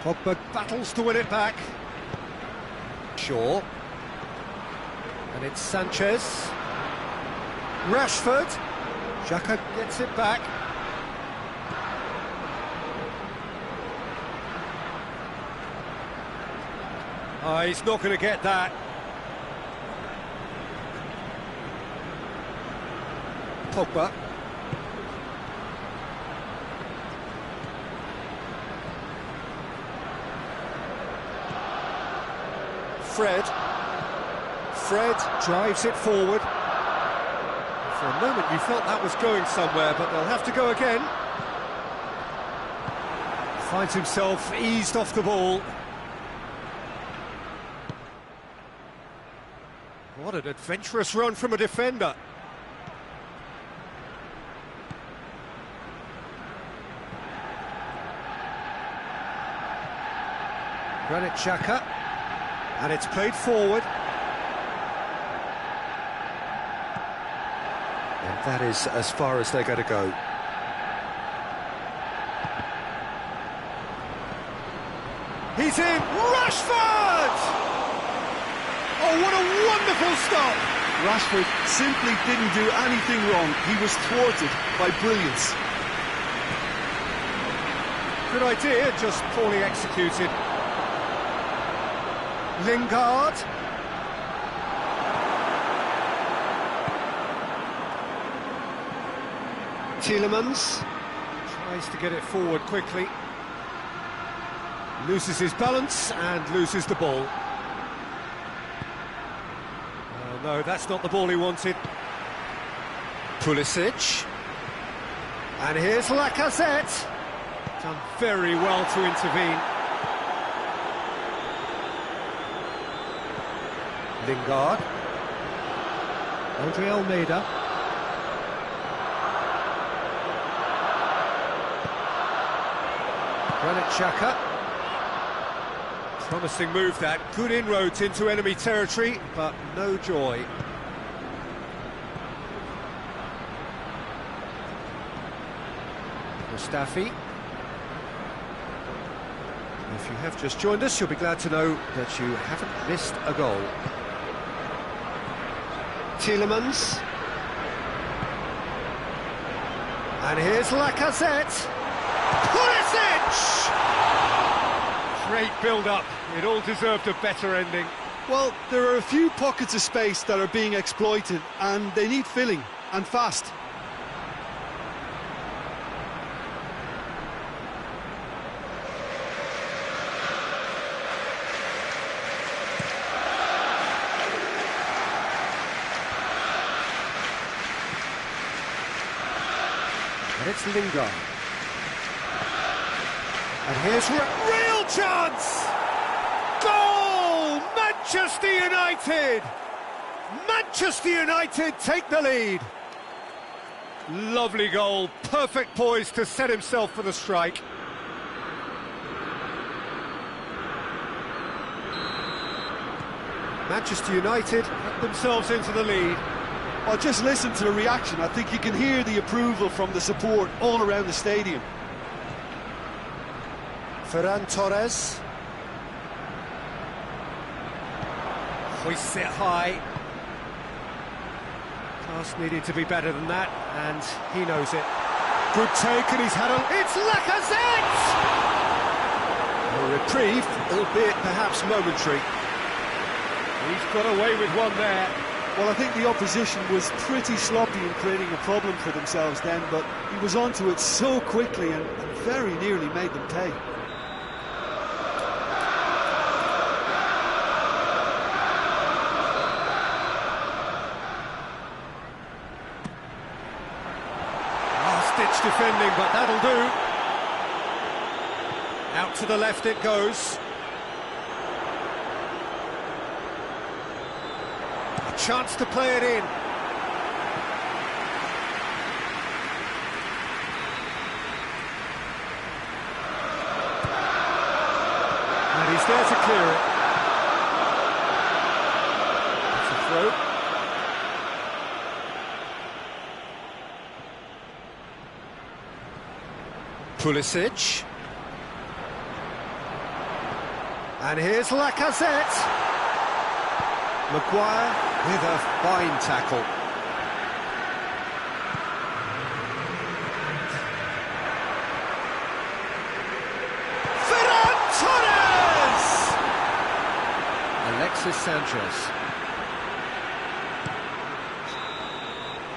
Pogba battles to win it back. Shaw. And it's Sanchez. Rashford. Xhaka gets it back. Oh, he's not going to get that. Pogba. Fred drives it forward. For a moment you felt that was going somewhere, but they'll have to go again. Finds himself eased off the ball. What an adventurous run from a defender. Granit Xhaka, and it's played forward. And that is as far as they're going to go. He's in! Rashford! Oh, what a wonderful stop! Rashford simply didn't do anything wrong. He was thwarted by brilliance. Good idea, just poorly executed. Lingard. Tielemans tries to get it forward quickly. Loses his balance and loses the ball. Oh, no, that's not the ball he wanted. Pulisic. And here's Lacazette. Done very well to intervene. Lingard. Andre Almeida. Granit Xhaka. Promising move that. Good inroads into enemy territory, but no joy. Mustafi. If you have just joined us, you'll be glad to know that you haven't missed a goal. Tielemans. And here's Lacazette. Pulisic! Great build-up. It all deserved a better ending. Well, there are a few pockets of space that are being exploited, and they need filling, and fast. And it's Lingard. And here's real chance! Goal! Manchester United! Manchester United take the lead. Lovely goal, perfect poise to set himself for the strike. Manchester United put themselves into the lead. Well, just listen to the reaction. I think you can hear the approval from the support all around the stadium. Ferran Torres. Hoists it high. Pass needed to be better than that, and he knows it. Good take, and he's had a... It's Lacazette! A reprieve, albeit perhaps momentary. He's got away with one there. Well, I think the opposition was pretty sloppy in creating a problem for themselves then, but he was onto it so quickly and very nearly made them pay. Last-ditch defending, but that'll do. Out to the left it goes. Chance to play it in. And he's there to clear it. It's a throw. Pulisic. And here's Lacazette. Maguire with a fine tackle. Ferran Torres! Alexis Sanchez.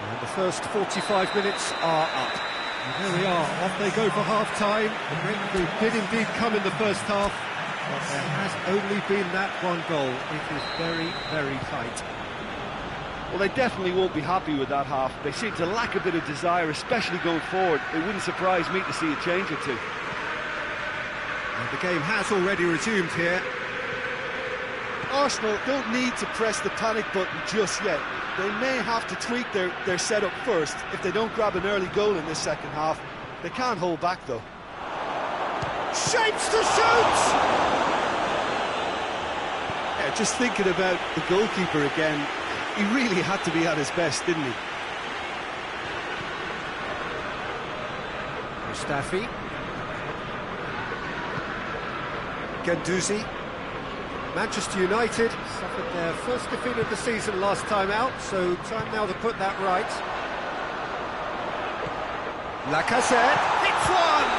And the first 45 minutes are up. And there we are, off they go for half-time. The breakthrough did indeed come in the first half, but there has only been that one goal. It is very, very tight. Well, they definitely won't be happy with that half. They seem to lack a bit of desire, especially going forward. It wouldn't surprise me to see a change or two. And the game has already resumed here. Arsenal don't need to press the panic button just yet. They may have to tweak their setup first. If they don't grab an early goal in this second half, they can't hold back though. Shapes to shoot! Yeah, just thinking about the goalkeeper again, he really had to be at his best, didn't he? Mustafi. Guendouzi. Manchester United suffered their first defeat of the season last time out, so time now to put that right. Lacazette hits one!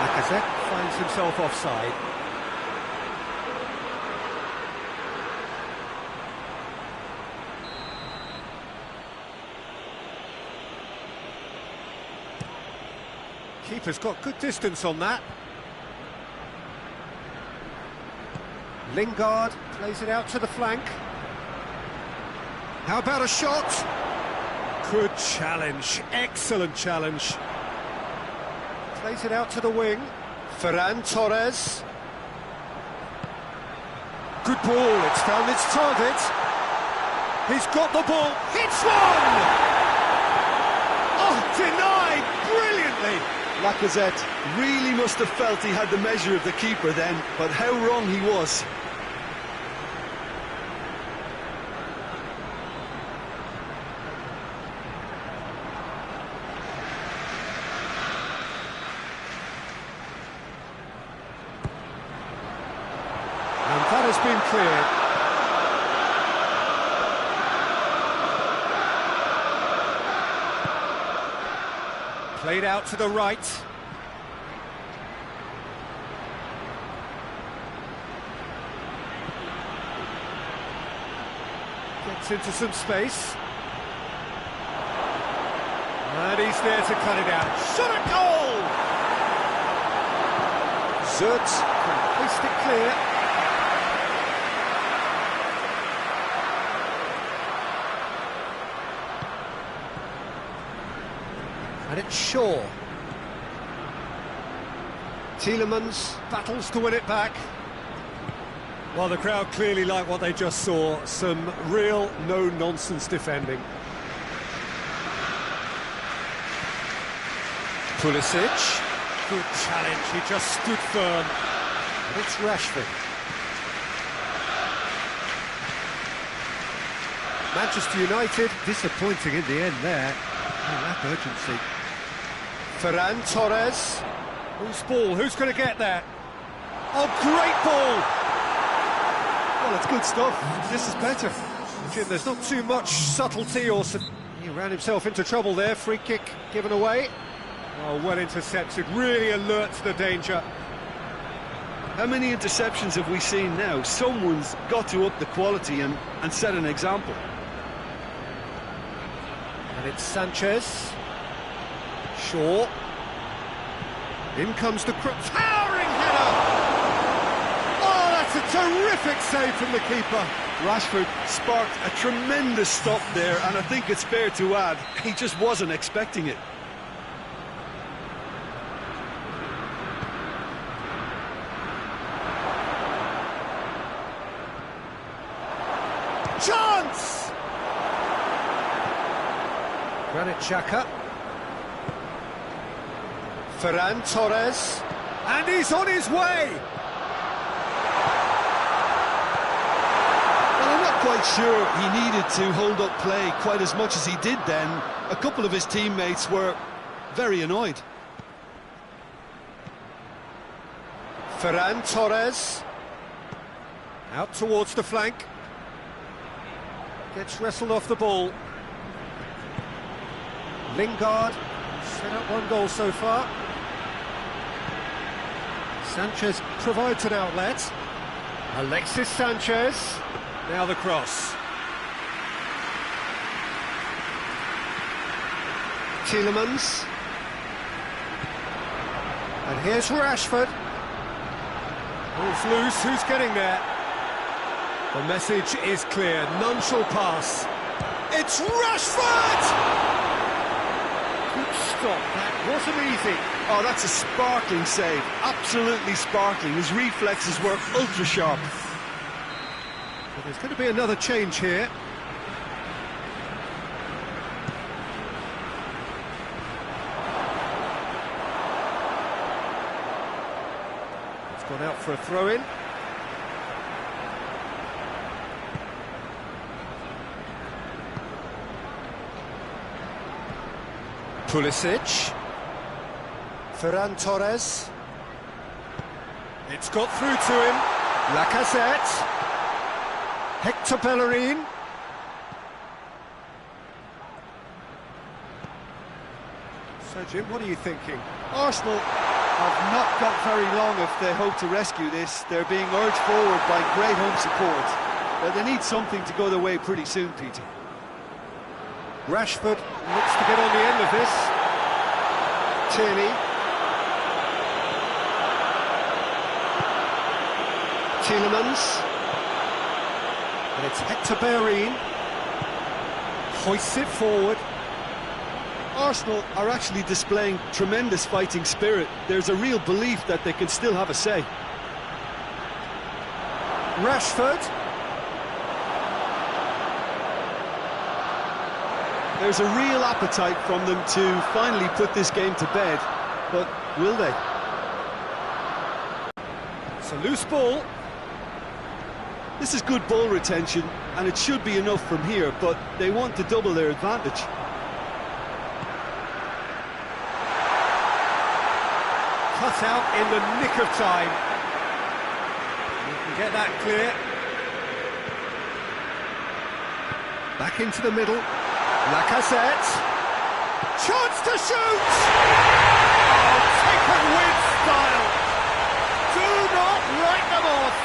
Lacazette finds himself offside. Keeper's got good distance on that. Lingard plays it out to the flank. How about a shot? Good challenge, excellent challenge. Plays it out to the wing. Ferran Torres. Good ball, it's found its target. He's got the ball, hits one! Oh, denied brilliantly! Lacazette really must have felt he had the measure of the keeper then, but how wrong he was. And that has been cleared. Played out to the right. Gets into some space. And he's there to cut it out. Shot at goal! Zert can hoist it clear. And it's Shaw. Tielemans battles to win it back. Well, the crowd clearly like what they just saw. Some real no-nonsense defending. Pulisic. Good challenge, he just stood firm. And it's Rashford. Manchester United disappointing in the end there. Oh, lack urgency. Ferran Torres. Whose ball? Who's going to get that? Oh, great ball! Well, it's good stuff. This is better. Jim, there's not too much subtlety or... He ran himself into trouble there. Free kick given away. Oh, well intercepted. Really alert to the danger. How many interceptions have we seen now? Someone's got to up the quality and set an example. And it's Sanchez. Shaw. In comes the towering header! Oh, that's a terrific save from the keeper. Rashford sparked a tremendous stop there, and I think it's fair to add, he just wasn't expecting it. Chance! Granit Xhaka. Ferran Torres. And he's on his way! Well, I'm not quite sure he needed to hold up play quite as much as he did then. A couple of his teammates were very annoyed. Ferran Torres. Out towards the flank. Gets wrestled off the ball. Lingard. Set up one goal so far. Sanchez provides an outlet. Alexis Sanchez. Now the cross. Tielemans. And here's Rashford. Ball's loose, who's getting there? The message is clear, none shall pass. It's Rashford! Good stop, that wasn't easy. Oh, that's a sparkling save, absolutely sparkling. His reflexes were ultra-sharp. But there's going to be another change here. It's gone out for a throw-in. Pulisic. Ferran Torres. It's got through to him. Lacazette. Hector Bellerin. So, Jim, what are you thinking? Arsenal have not got very long if they hope to rescue this. They're being urged forward by great home support. But they need something to go their way pretty soon, Peter. Rashford looks to get on the end of this. Tierney. Tielemans. And it's Hector Bellerin. Hoists it forward. Arsenal are actually displaying tremendous fighting spirit. There's a real belief that they can still have a say. Rashford. There's a real appetite from them to finally put this game to bed, but will they? It's a loose ball. This is good ball retention, and it should be enough from here, but they want to double their advantage. Cut out in the nick of time. You can get that clear. Back into the middle. Lacazette. Chance to shoot! Oh, taken with style. Do not write them off.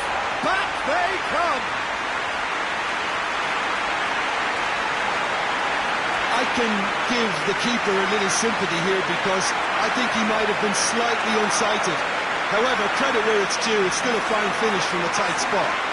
Back they come. I can give the keeper a little sympathy here because I think he might have been slightly unsighted. However, credit where it's due, it's still a fine finish from a tight spot.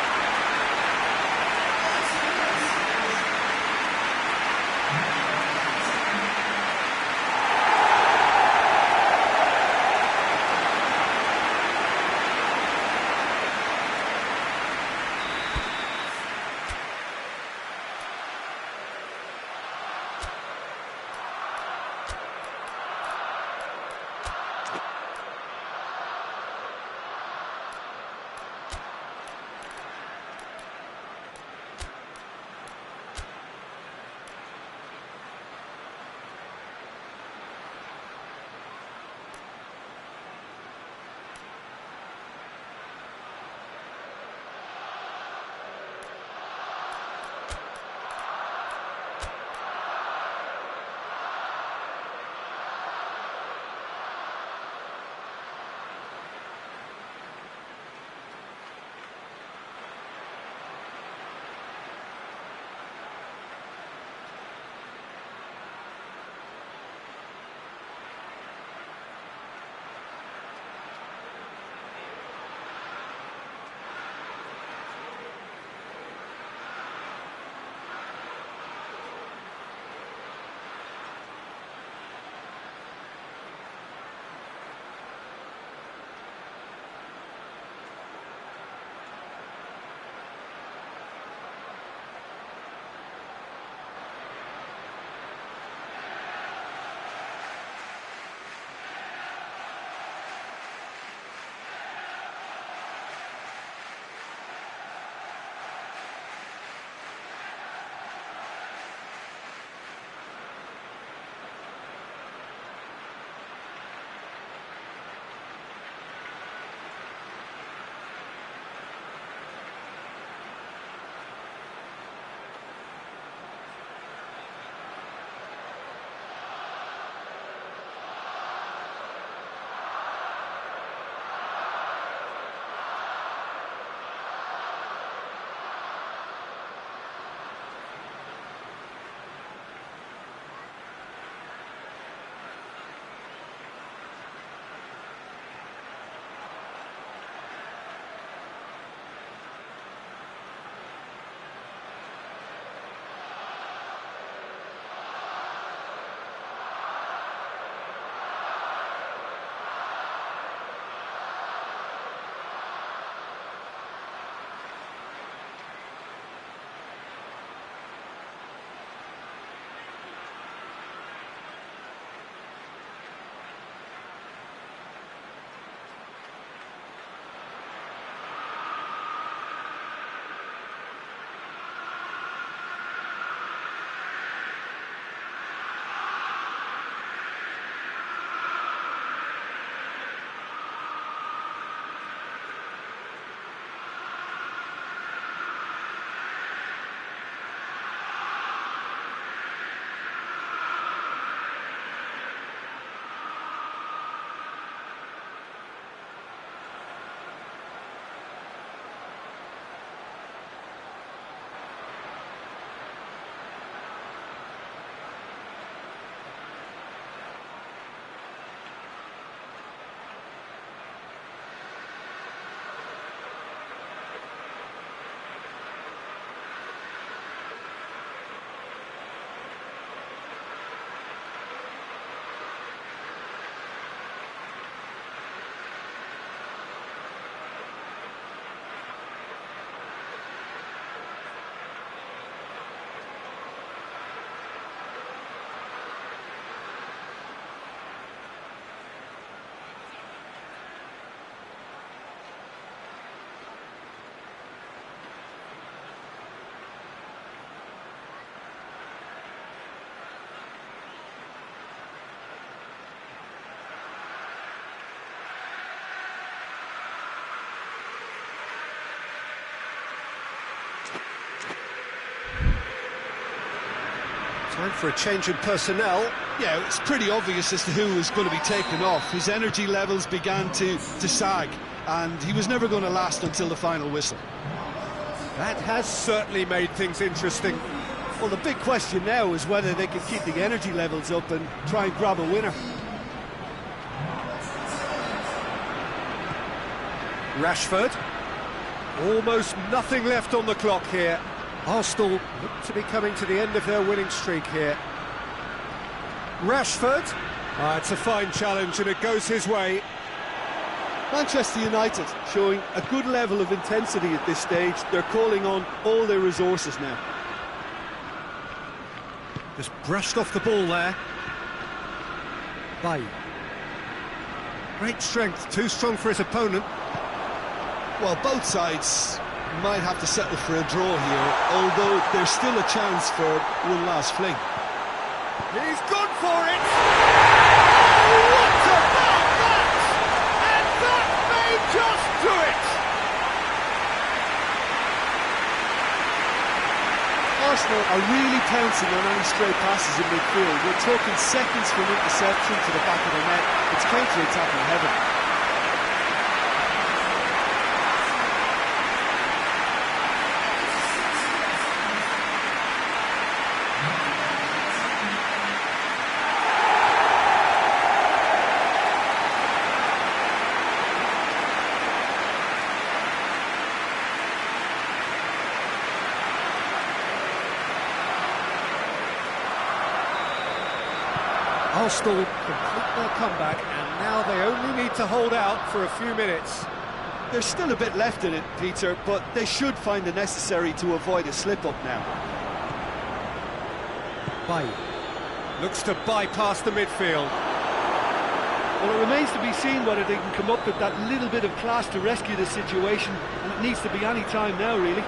Time for a change in personnel. Yeah, it's pretty obvious as to who was going to be taken off. His energy levels began to sag, and he was never going to last until the final whistle. That has certainly made things interesting. Well, the big question now is whether they can keep the energy levels up and try and grab a winner. Rashford. Almost nothing left on the clock here. Arsenal look to be coming to the end of their winning streak here. Rashford. It's a fine challenge and it goes his way. Manchester United showing a good level of intensity at this stage. They're calling on all their resources now. Just brushed off the ball there. Bay. Great strength, too strong for his opponent. Well, both sides might have to settle for a draw here, although there's still a chance for one last fling. He's gone for it! What about that? And that may just do it! Arsenal are really pouncing on any stray passes in midfield. We're talking seconds from interception to the back of the net. It's counter-attacking heaven. Arsenal complete their comeback and now they only need to hold out for a few minutes. There's still a bit left in it, Peter, but they should find the necessary to avoid a slip-up now. Bay looks to bypass the midfield. Well, it remains to be seen whether they can come up with that little bit of class to rescue the situation, and it needs to be any time now, really.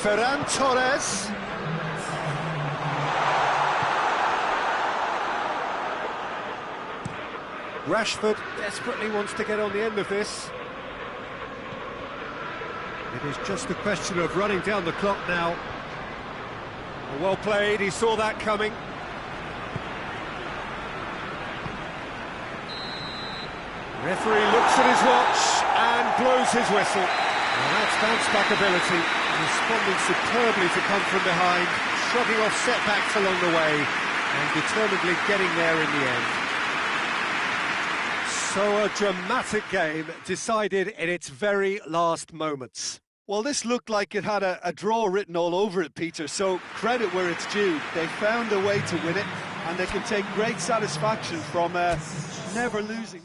Ferran Torres. Rashford desperately wants to get on the end of this. It is just a question of running down the clock now. Well played, he saw that coming. Referee looks at his watch and blows his whistle. And that's bounce-back ability, responding superbly to come from behind, shrugging off setbacks along the way, and determinedly getting there in the end. So a dramatic game decided in its very last moments. Well, this looked like it had a draw written all over it, Peter, so credit where it's due. They found a way to win it, and they can take great satisfaction from never losing.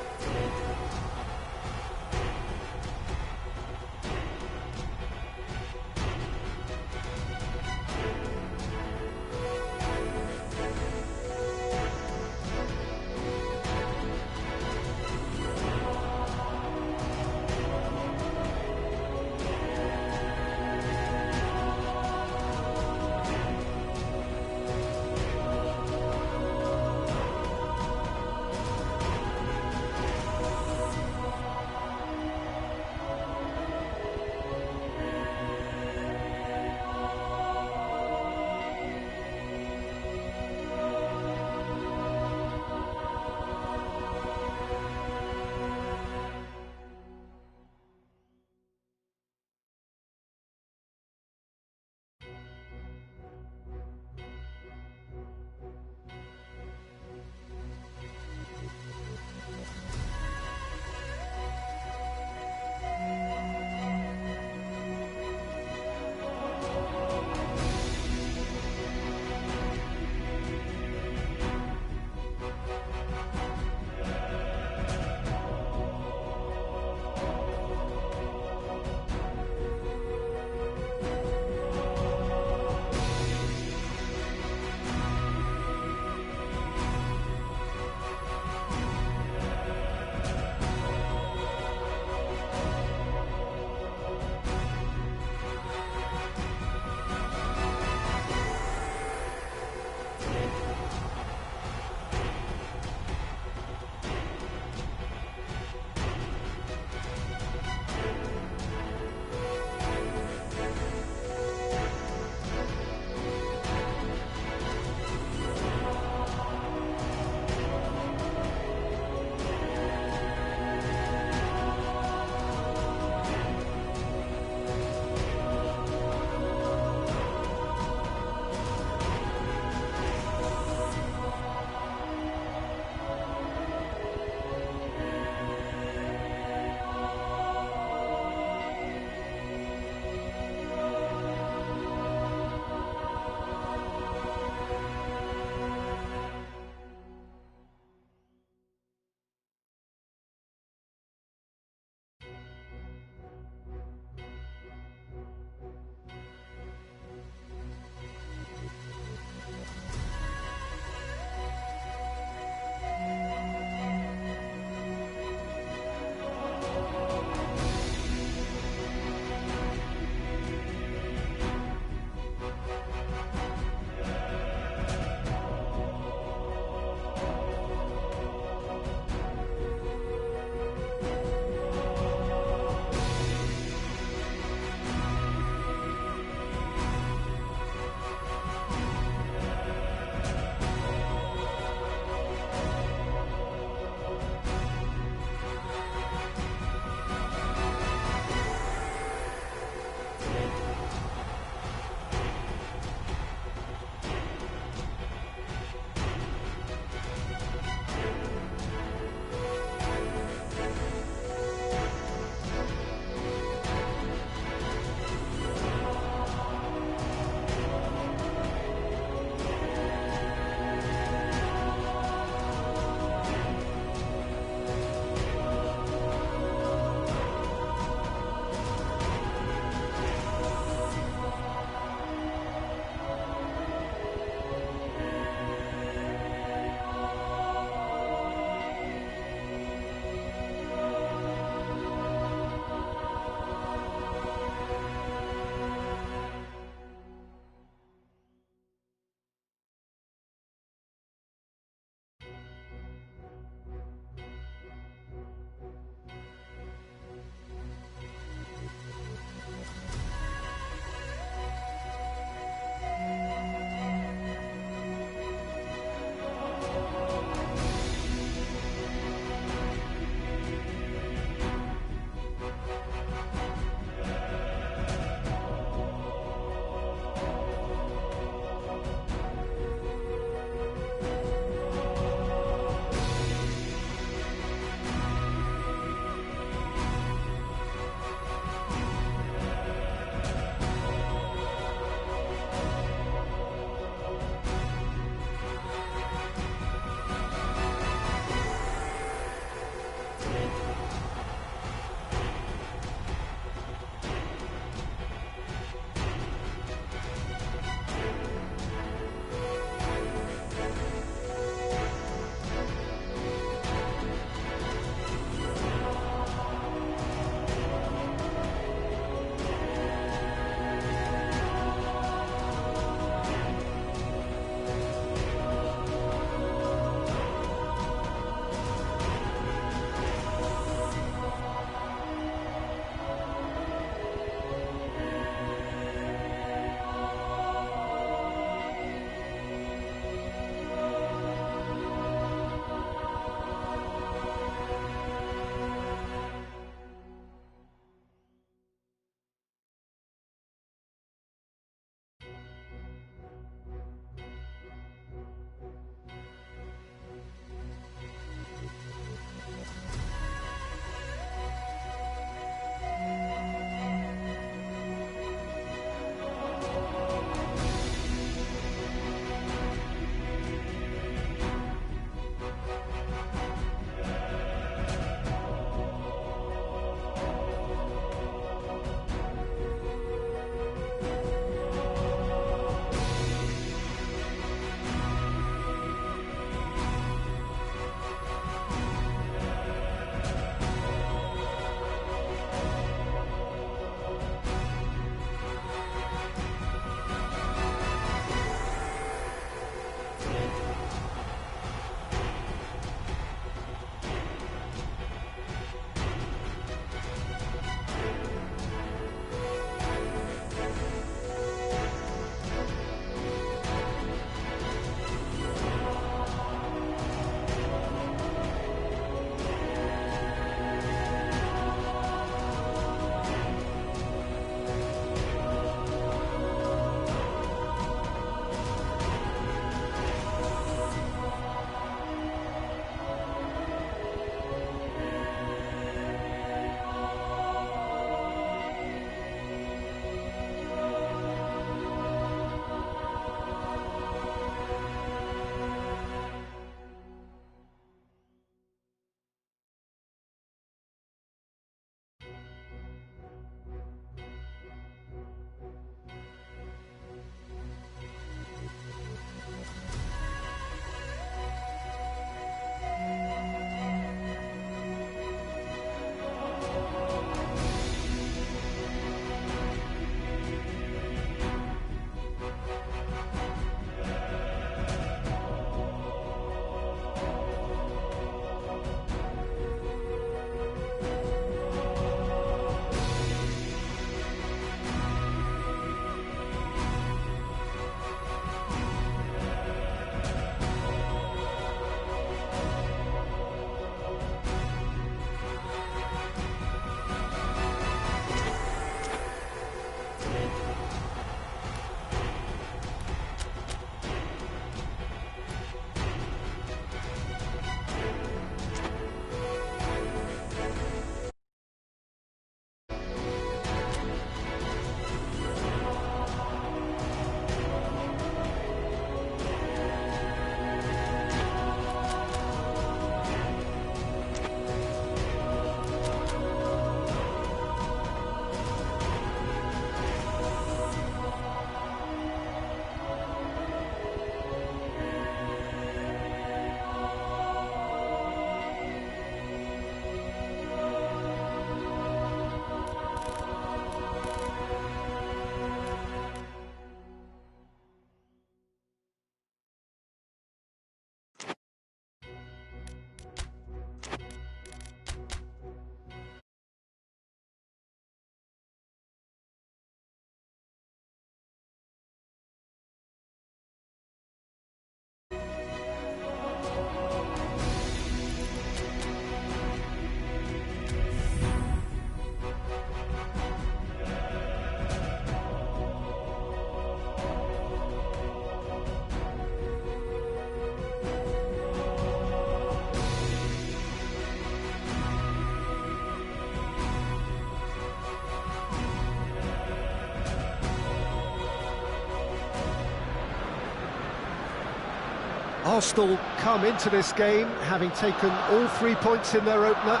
Arsenal come into this game having taken all 3 points in their opener.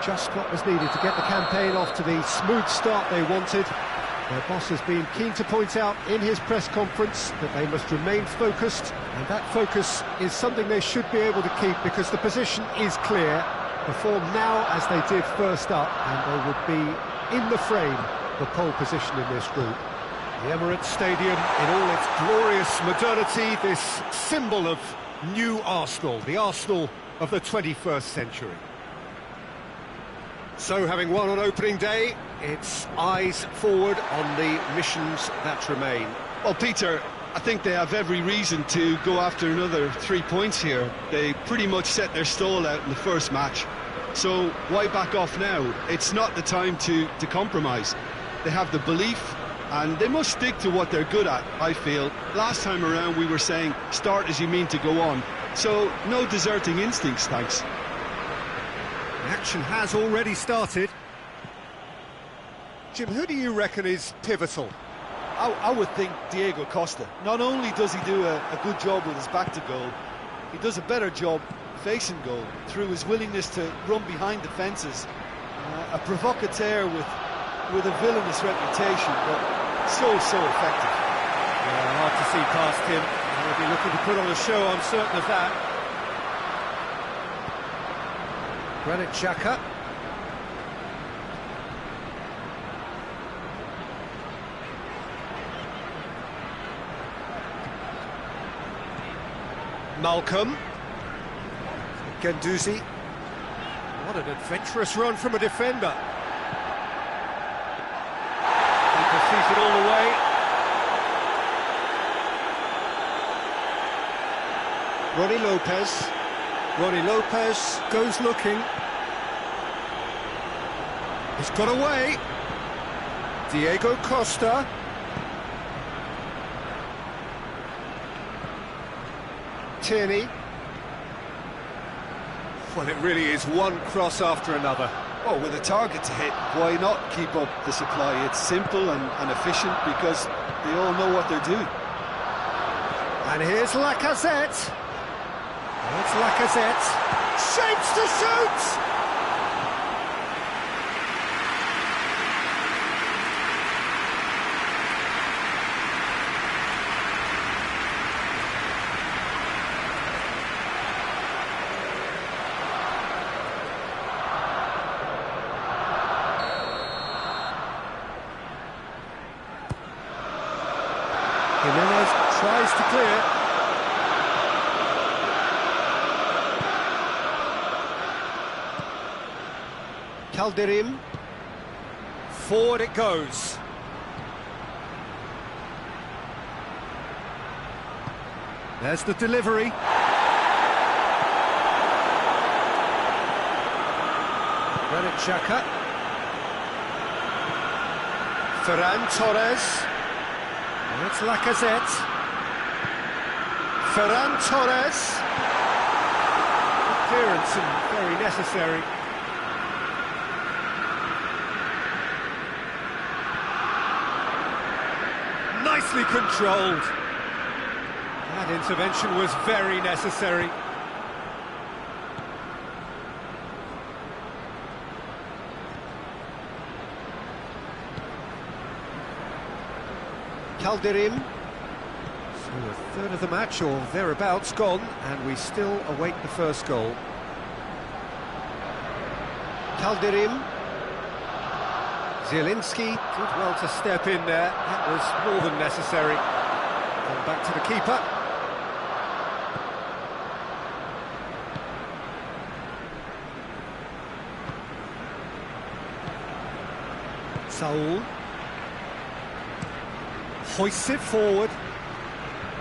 Just what was needed to get the campaign off to the smooth start they wanted. Their boss has been keen to point out in his press conference that they must remain focused, and that focus is something they should be able to keep because the position is clear. Perform now as they did first up, and they would be in the frame for pole position in this group. The Emirates Stadium in all its glorious modernity, this symbol of new Arsenal, the Arsenal of the 21st century. So, having won on opening day, it's eyes forward on the missions that remain. Well, Peter, I think they have every reason to go after another 3 points here. They pretty much set their stall out in the first match. So why back off now? It's not the time to compromise. They have the belief, and they must stick to what they're good at, I feel. Last time around we were saying, start as you mean to go on. So no deserting instincts, thanks. The action has already started. Jim, who do you reckon is pivotal? I would think Diego Costa. Not only does he do a good job with his back to goal, he does a better job facing goal through his willingness to run behind defences. A provocateur with a villainous reputation, but so effective. Yeah, hard to see past him. He'll be looking to put on a show, I'm certain of that. Granit Xhaka. Malcolm. Guendouzi. What an adventurous run from a defender. He pursues it all the way. Ronnie Lopez. Ronnie Lopez goes looking. He's got away. Diego Costa. Tierney. Well, it really is one cross after another. Oh, with a target to hit, why not keep up the supply? It's simple and efficient because they all know what they're doing. And here's Lacazette. It's Lacazette. Shapes to shoot! Jimenez tries to clear. Calderim. Forward it goes. There's the delivery. Granit Xhaka. Ferran Torres. And it's Lacazette. Ferran Torres. Clearance and very necessary. Nicely controlled. That intervention was very necessary. Calderim. So a third of the match or thereabouts gone, and we still await the first goal. Calderim. Zielinski did well to step in there. That was more than necessary. Come back to the keeper. Saul. Hoists it forward.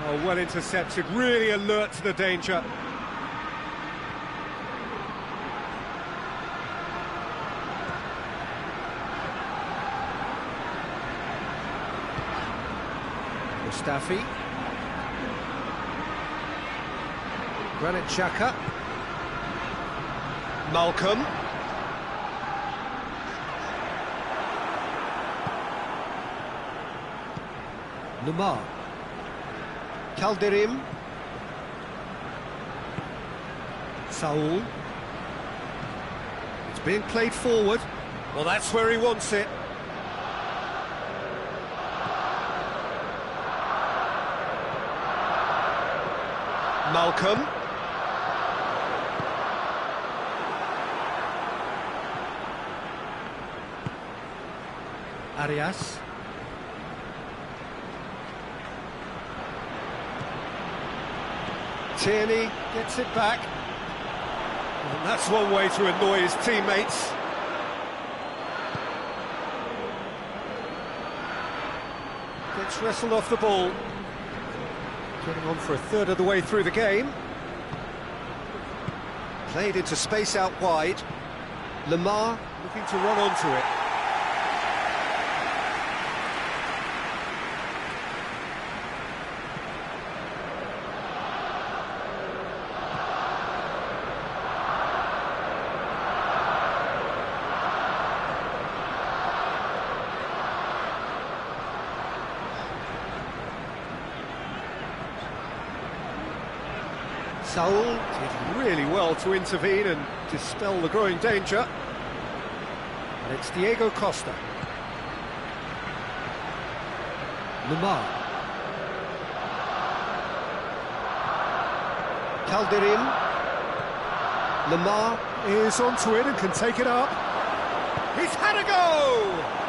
Oh, well intercepted, really alert to the danger. Mustafi. Granit Xhaka. Malcolm. Lamar. Calderim. Saul. It's being played forward. Well, that's where he wants it. Malcolm. Arias. Tierney gets it back. And that's one way to annoy his teammates. Gets wrestled off the ball. Getting on for a third of the way through the game. Played into space out wide. Lamar looking to run onto it. Saul did really well to intervene and dispel the growing danger. And it's Diego Costa. Lamar. Calderin. Lamar is onto it and can take it up. He's had a go!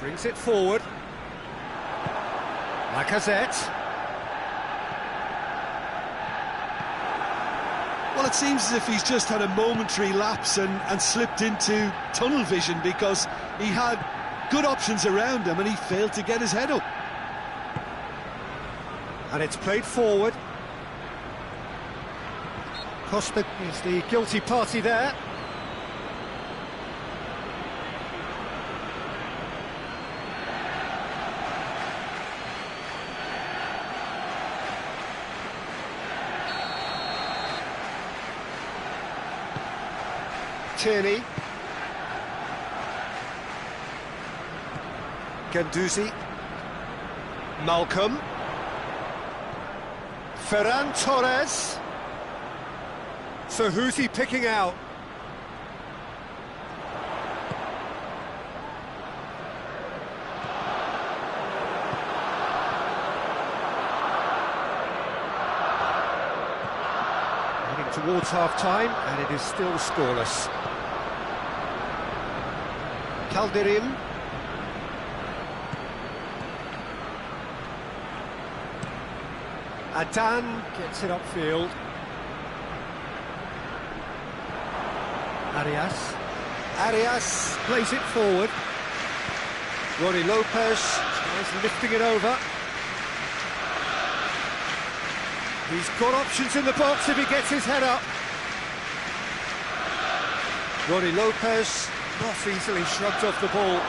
Brings it forward. Lacazette. Well, it seems as if he's just had a momentary lapse and slipped into tunnel vision, because he had good options around him and he failed to get his head up. And it's played forward. Costa is the guilty party there. Tierney. Guendouzi. Malcolm. Ferran Torres. So who's he picking out? Heading towards half-time, and it is still scoreless. Calderin. Adan gets it upfield. Arias plays it forward. Ronnie Lopez tries lifting it over. He's got options in the box if he gets his head up. Ronnie Lopez not easily shrugged off the ball.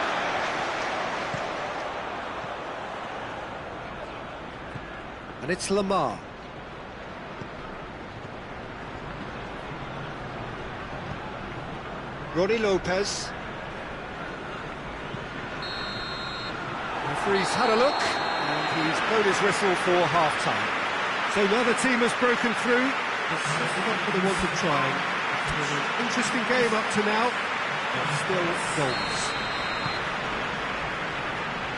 And it's Lamar. Ronnie Lopez. Referee's had a look, and he's blown his whistle for half-time. So now the team has broken through. It's not for the want of trying. It's been an interesting game up to now, but still goals.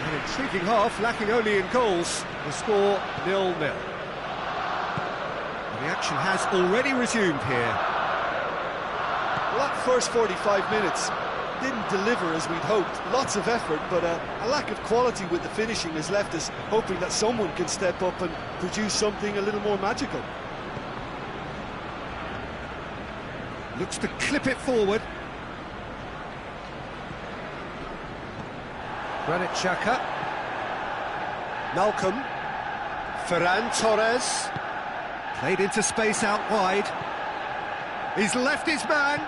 An intriguing half, lacking only in goals. The score 0-0. The action has already resumed here. Well, that first 45 minutes didn't deliver as we'd hoped. Lots of effort, but a lack of quality with the finishing has left us hoping that someone can step up and produce something a little more magical. Looks to clip it forward. Granit Xhaka. Malcolm. Ferran Torres. Played into space out wide. He's left his man.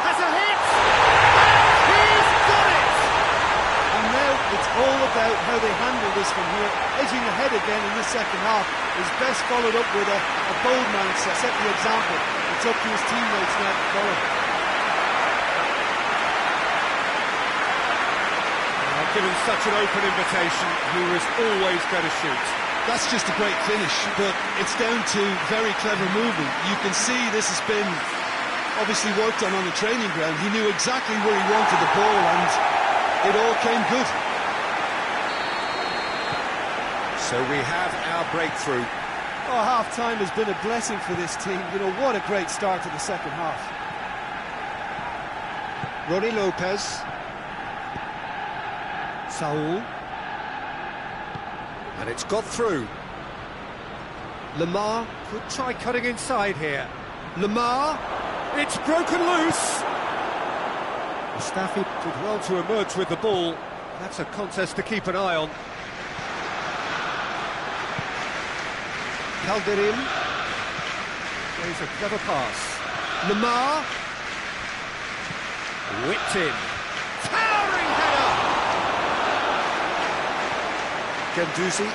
Has a hit! He's got it! And now it's all about how they handle this from here. Edging ahead again in the second half is best followed up with a bold man to set the example. It's up to his teammates now to follow. given such an open invitation, he was always going to shoot. That's just a great finish, but it's down to very clever movement. You can see this has been obviously worked on the training ground. He knew exactly where he wanted the ball, and it all came good. So we have our breakthrough. Oh, half-time has been a blessing for this team. You know, what a great start to the second half. Ronnie Lopez. Saul. And it's got through. Lamar could try cutting inside here. Lamar. It's broken loose. Mustafi did well to emerge with the ball. That's a contest to keep an eye on. Calderin plays a clever pass. Lamar. Whipped in. Towering header! Gendouzi.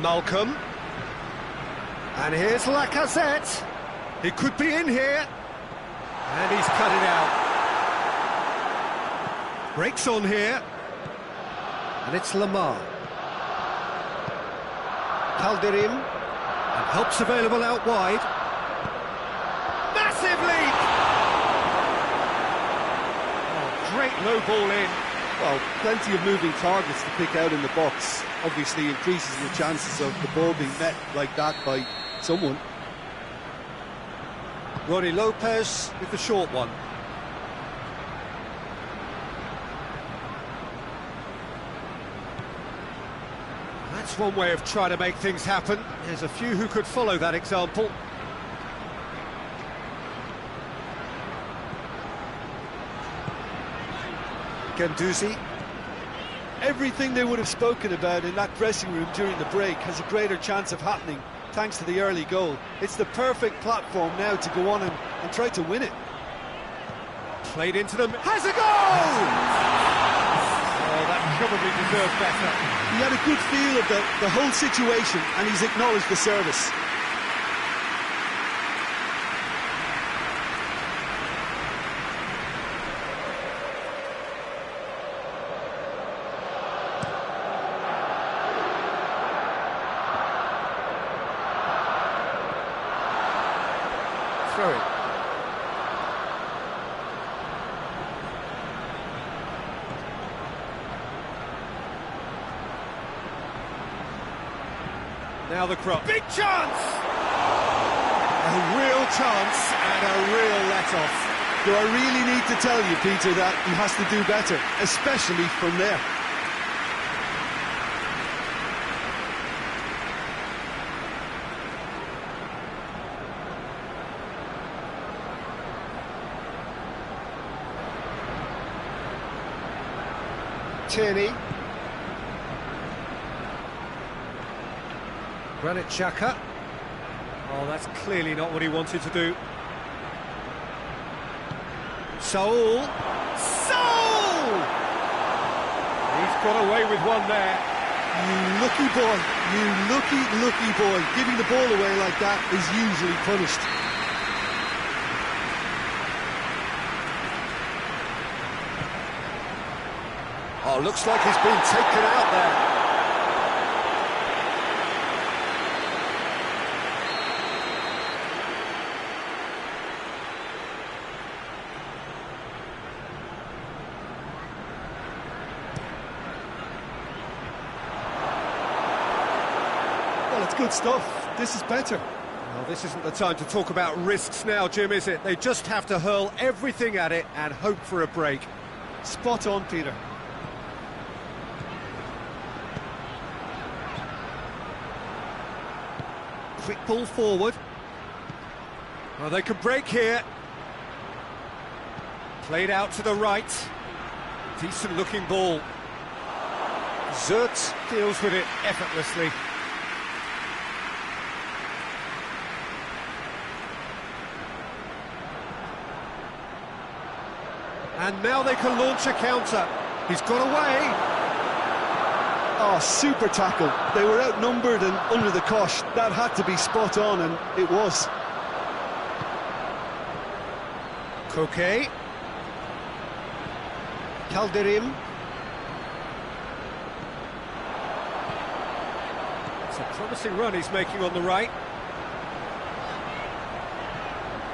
Malcolm. And here's Lacazette. He could be in here. And he's cut it out. Breaks on here. And it's Lamar. Calderin. And help's available out wide. Massive leap! Oh, great low ball in. Well, plenty of moving targets to pick out in the box. Obviously increases the chances of the ball being met like that by someone. Ronnie Lopez with the short one. That's one way of trying to make things happen. There's a few who could follow that example. Gendouzi. Everything they would have spoken about in that dressing room during the break has a greater chance of happening thanks to the early goal. It's the perfect platform now to go on and try to win it. Played into them. Has a goal! Oh, that probably deserved better. He had a good feel of the whole situation, and he's acknowledged the service. Throw it. Now the cross. Big chance! A real chance and a real let-off. Do I really need to tell you, Peter, that he has to do better, especially from there? Tierney. Granit Xhaka. Oh, that's clearly not what he wanted to do. Saul. Saul! He's got away with one there. You lucky boy, you lucky boy. Giving the ball away like that is usually punished. Oh, looks like he's been taken out there. Well, it's good stuff. This is better. Well, this isn't the time to talk about risks now, Jim, is it? They just have to hurl everything at it and hope for a break. Spot on, Peter. Quick ball forward. Well, they could break here. Played out to the right. Decent looking ball. Zert deals with it effortlessly. And now they can launch a counter. He's got away. Oh, super tackle. They were outnumbered and under the cosh. That had to be spot on, and it was. Koke. Calderim. It's a promising run he's making on the right.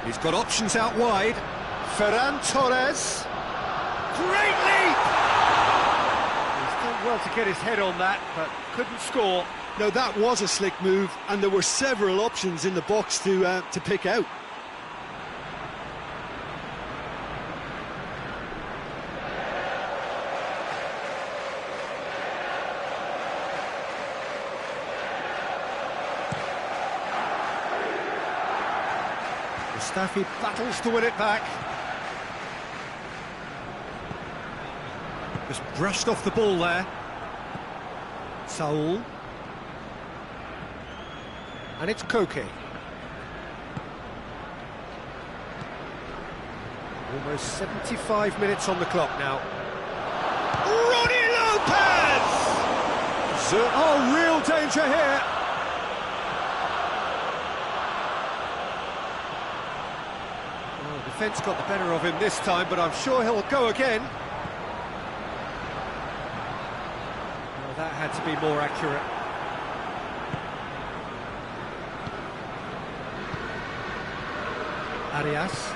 He's got options out wide. Ferran Torres. Great leap! He's done well to get his head on that, but couldn't score. Now that was a slick move, and there were several options in the box to pick out. Mustafi battles to win it back. Just brushed off the ball there. Saul. And it's Koke. Almost 75 minutes on the clock now. Ronnie Lopez! Oh, real danger here. Well, the defence got the better of him this time, but I'm sure he'll go again. Well, that had to be more accurate. Arias.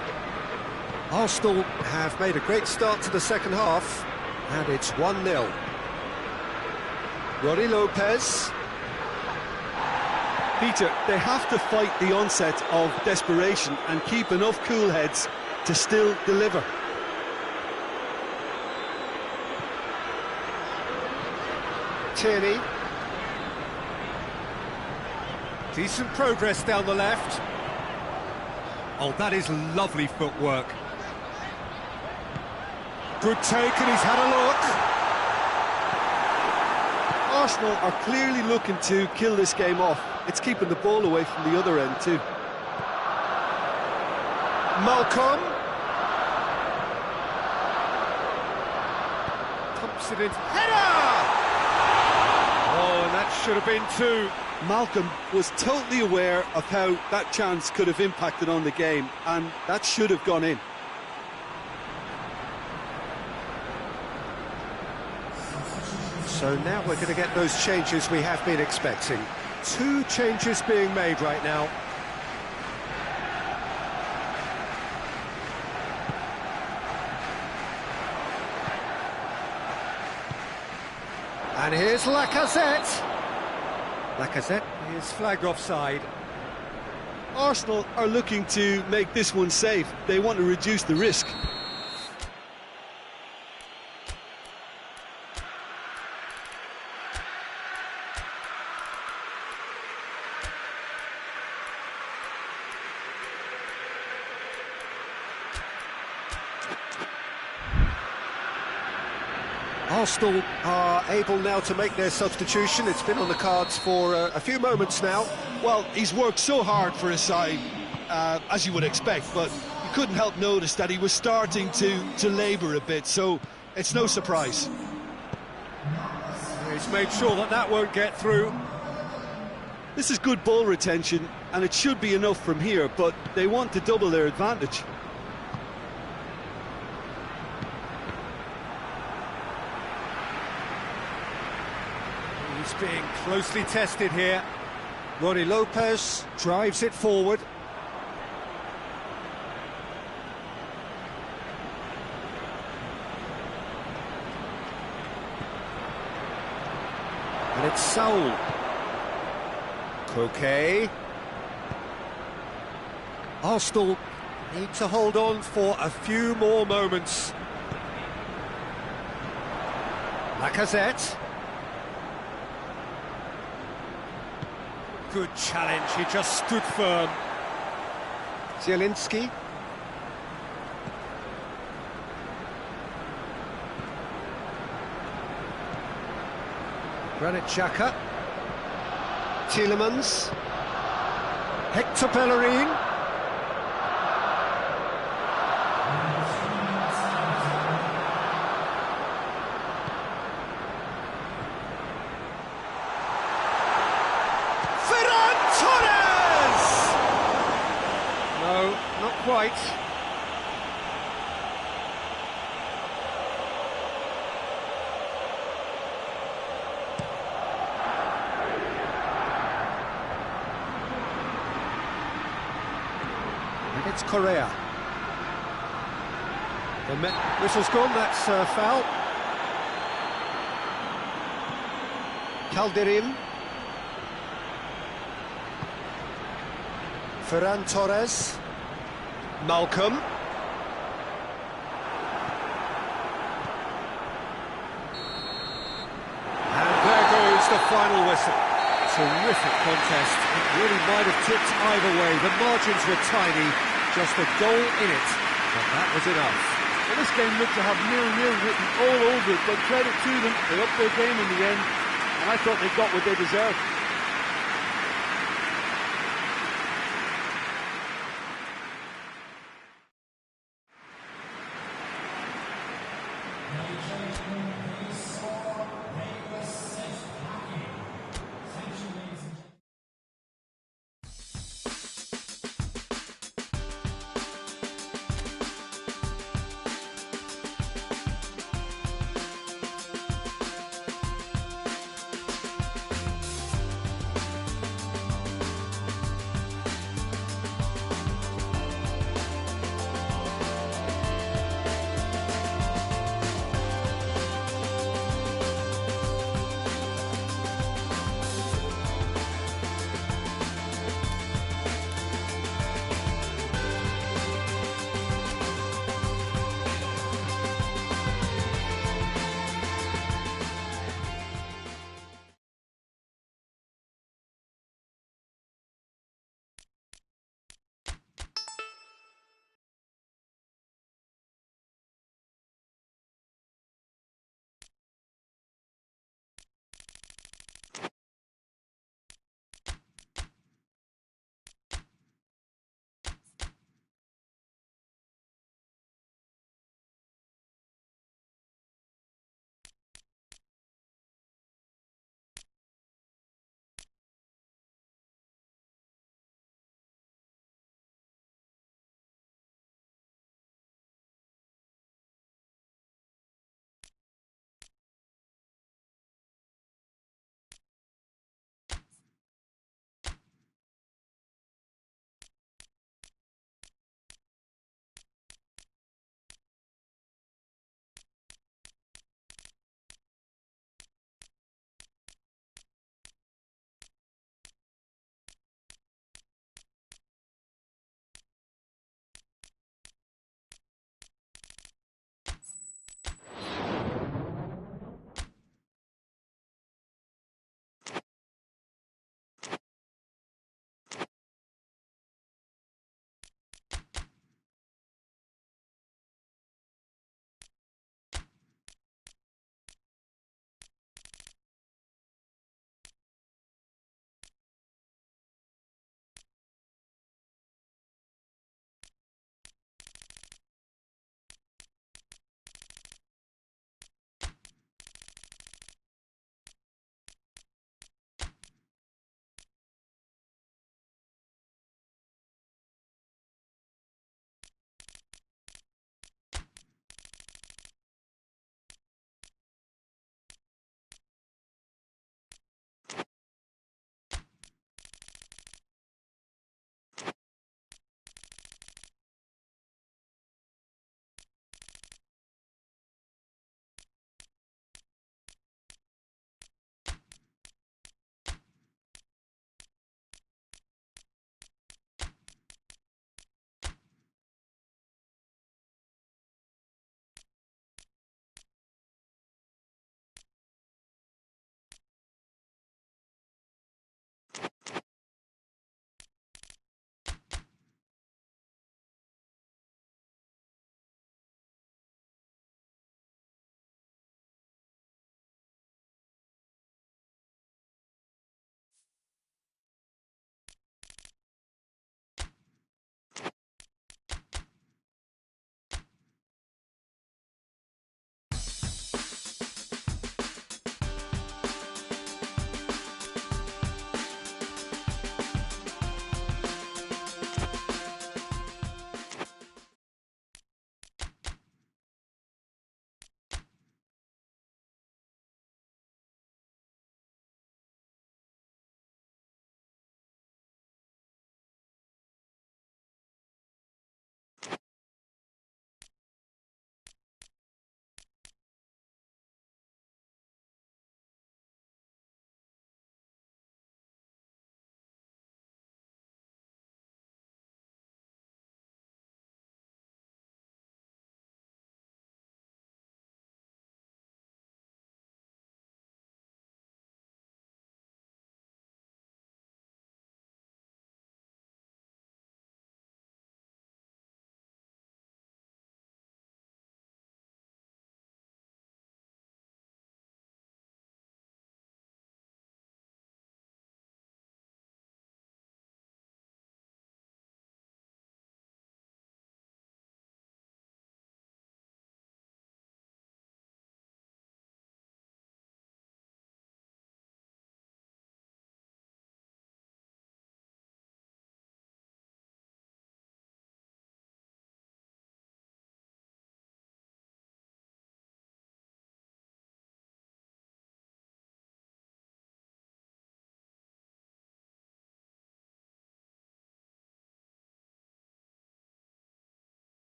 Arsenal have made a great start to the second half, and it's 1-0. Ronnie Lopez. Peter, they have to fight the onset of desperation and keep enough cool heads to still deliver. Tierney. Decent progress down the left. Oh, that is lovely footwork. Good take, and he's had a look. Arsenal are clearly looking to kill this game off. It's keeping the ball away from the other end too. Malcolm. Pumps it in. Header! Oh, and that should have been two. Malcolm was totally aware of how that chance could have impacted on the game, and that should have gone in. So now we're going to get those changes we have been expecting. Two changes being made right now. And here's Lacazette. Lacazette is flagged offside. Arsenal are looking to make this one safe. They want to reduce the risk. Arsenal are able now to make their substitution. It's been on the cards for a few moments now. Well, he's worked so hard for his side, as you would expect, but you couldn't help notice that he was starting to labour a bit, so it's no surprise. He's made sure that that won't get through. This is good ball retention, and it should be enough from here, but they want to double their advantage. He's being closely tested here. Ronnie Lopez drives it forward. And it's Saul. Koke. Arsenal need to hold on for a few more moments. Lacazette. Good challenge, he just stood firm. Zielinski. Granit Xhaka. Tielemans. Hector Bellerin. Quite. It's Correa. Whistle's gone, that's foul. Calderim. Ferran Torres. Malcolm. And there goes the final whistle. Terrific contest. It really might have tipped either way. The margins were tiny, just a goal in it, but that was enough. Well, this game looked to have 0-0 written all over it, but credit to them, they upped their game in the end, and I thought they got what they deserved.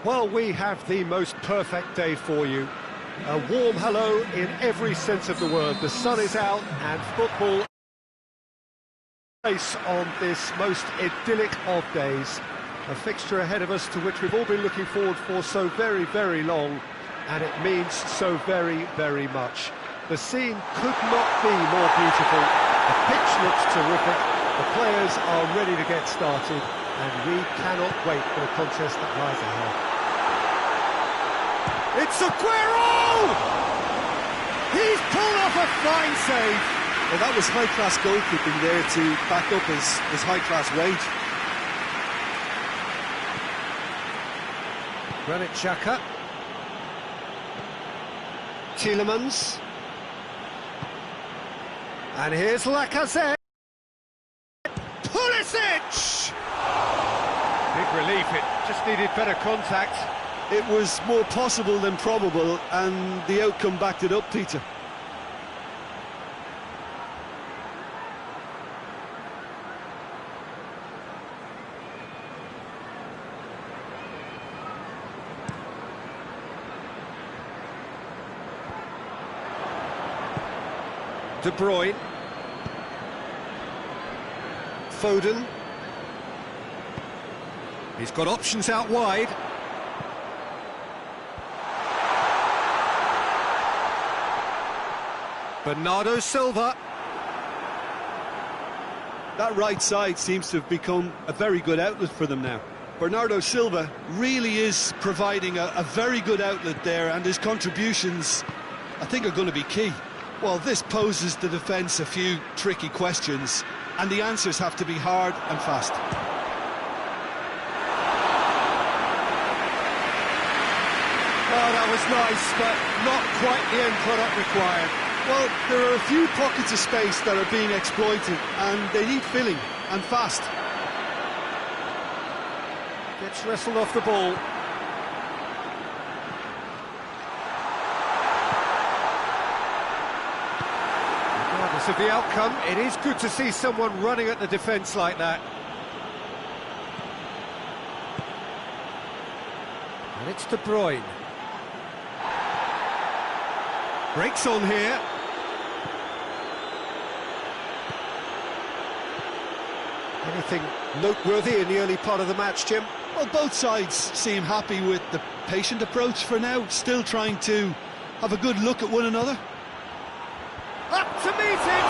Well, we have the most perfect day for you. A warm hello in every sense of the word. The sun is out and football race on this most idyllic of days. A fixture ahead of us to which we've all been looking forward for so very, very long, and it means so very, very much. The scene could not be more beautiful. The pitch looks terrific. The players are ready to get started, and we cannot wait for the contest that lies ahead. It's Aguero! He's pulled off a fine save. Well, that was high-class goalkeeping there to back up his high-class wage. Granit Xhaka. Tielemans. And here's Lacazette. Pulisic! Big relief, it just needed better contact. It was more possible than probable, and the outcome backed it up, Peter. De Bruyne. Foden. He's got options out wide. Bernardo Silva. That right side seems to have become a very good outlet for them now. Bernardo Silva really is providing a very good outlet there, and his contributions, I think, are going to be key. Well, this poses the defence a few tricky questions, and the answers have to be hard and fast. Oh, that was nice, but not quite the end product required. Well, there are a few pockets of space that are being exploited, and they need filling, and fast. Gets wrestled off the ball. Regardless of the outcome, it is good to see someone running at the defence like that. And it's De Bruyne. Breaks on here. Anything noteworthy in the early part of the match, Jim? Well, both sides seem happy with the patient approach for now, still trying to have a good look at one another. Up to meet it!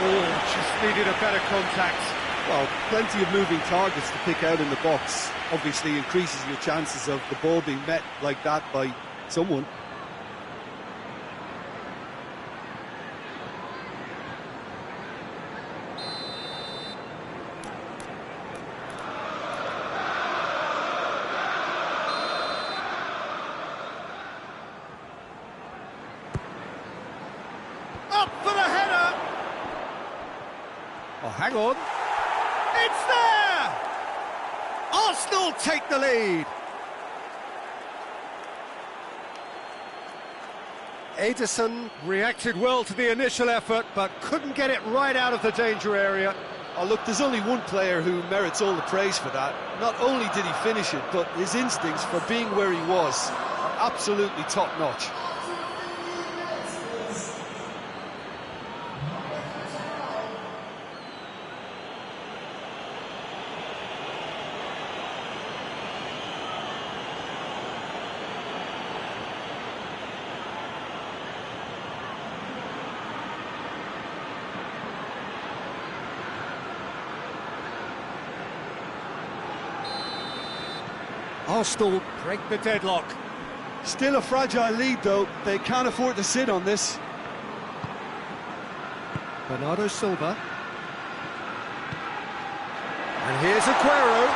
Oh, just needed a better contact. Well, plenty of moving targets to pick out in the box. Obviously increases your chances of the ball being met like that by someone. Up for the header! Oh, hang on. It's there! Arsenal take the lead. Ederson reacted well to the initial effort, but couldn't get it right out of the danger area. Oh, look, there's only one player who merits all the praise for that. Not only did he finish it, but his instincts for being where he was are absolutely top-notch. Arsenal break the deadlock. Still a fragile lead, though. They can't afford to sit on this. Bernardo Silva. And here's Aguero.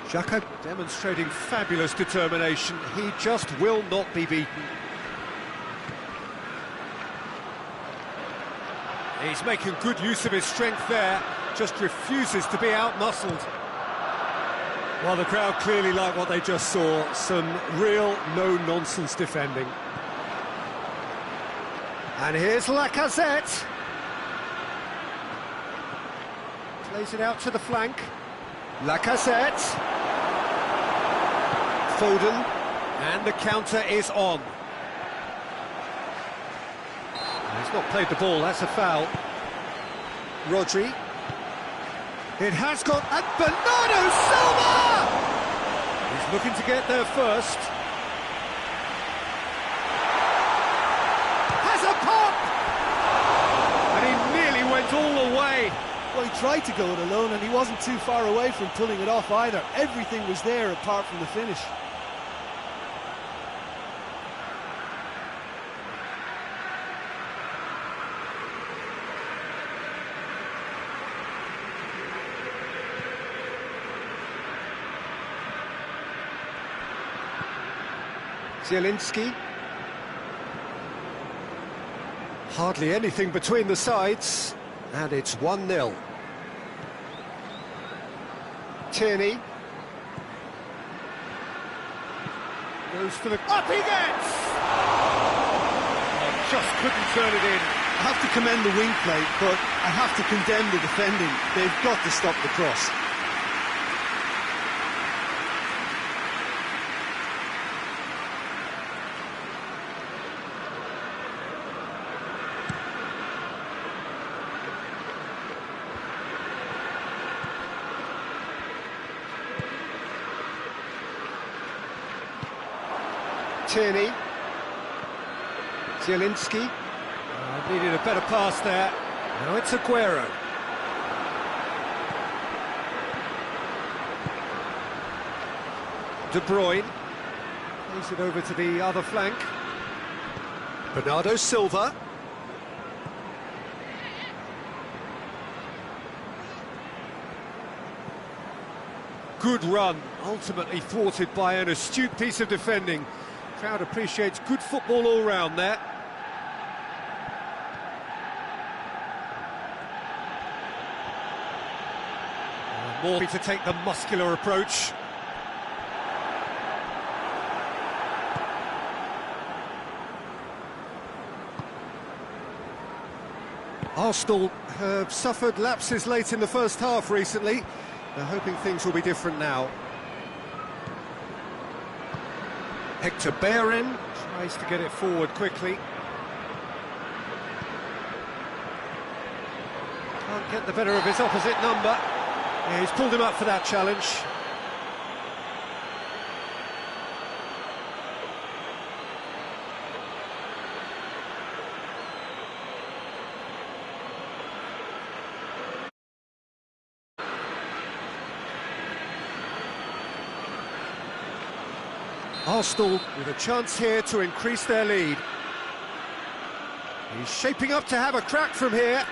Xhaka demonstrating fabulous determination. He just will not be beaten. He's making good use of his strength there, just refuses to be out-muscled. Well, the crowd clearly like what they just saw, some real no-nonsense defending. And here's Lacazette. Plays it out to the flank. Lacazette. Foden. And the counter is on. He's not played the ball, that's a foul. Rodri. It has got... And Bernardo Silva! He's looking to get there first. Has a pop! And he nearly went all the way. Well, he tried to go it alone, and he wasn't too far away from pulling it off either. Everything was there apart from the finish. Zielinski. Hardly anything between the sides, and it's 1-0. Tierney. Goes for the... Up he gets! Oh, just couldn't turn it in. I have to commend the wing play, but I have to condemn the defending. They've got to stop the cross. Tierney. Zielinski. Needed a better pass there. Now it's Aguero. De Bruyne. Plays it over to the other flank. Bernardo Silva. Good run, ultimately thwarted by an astute piece of defending. Crowd appreciates good football all round there. More to take the muscular approach. Arsenal have suffered lapses late in the first half recently. They're hoping things will be different now. Hector Bellerin tries to get it forward quickly. Can't get the better of his opposite number. Yeah, he's pulled him up for that challenge. Arsenal with a chance here to increase their lead. He's shaping up to have a crack from here.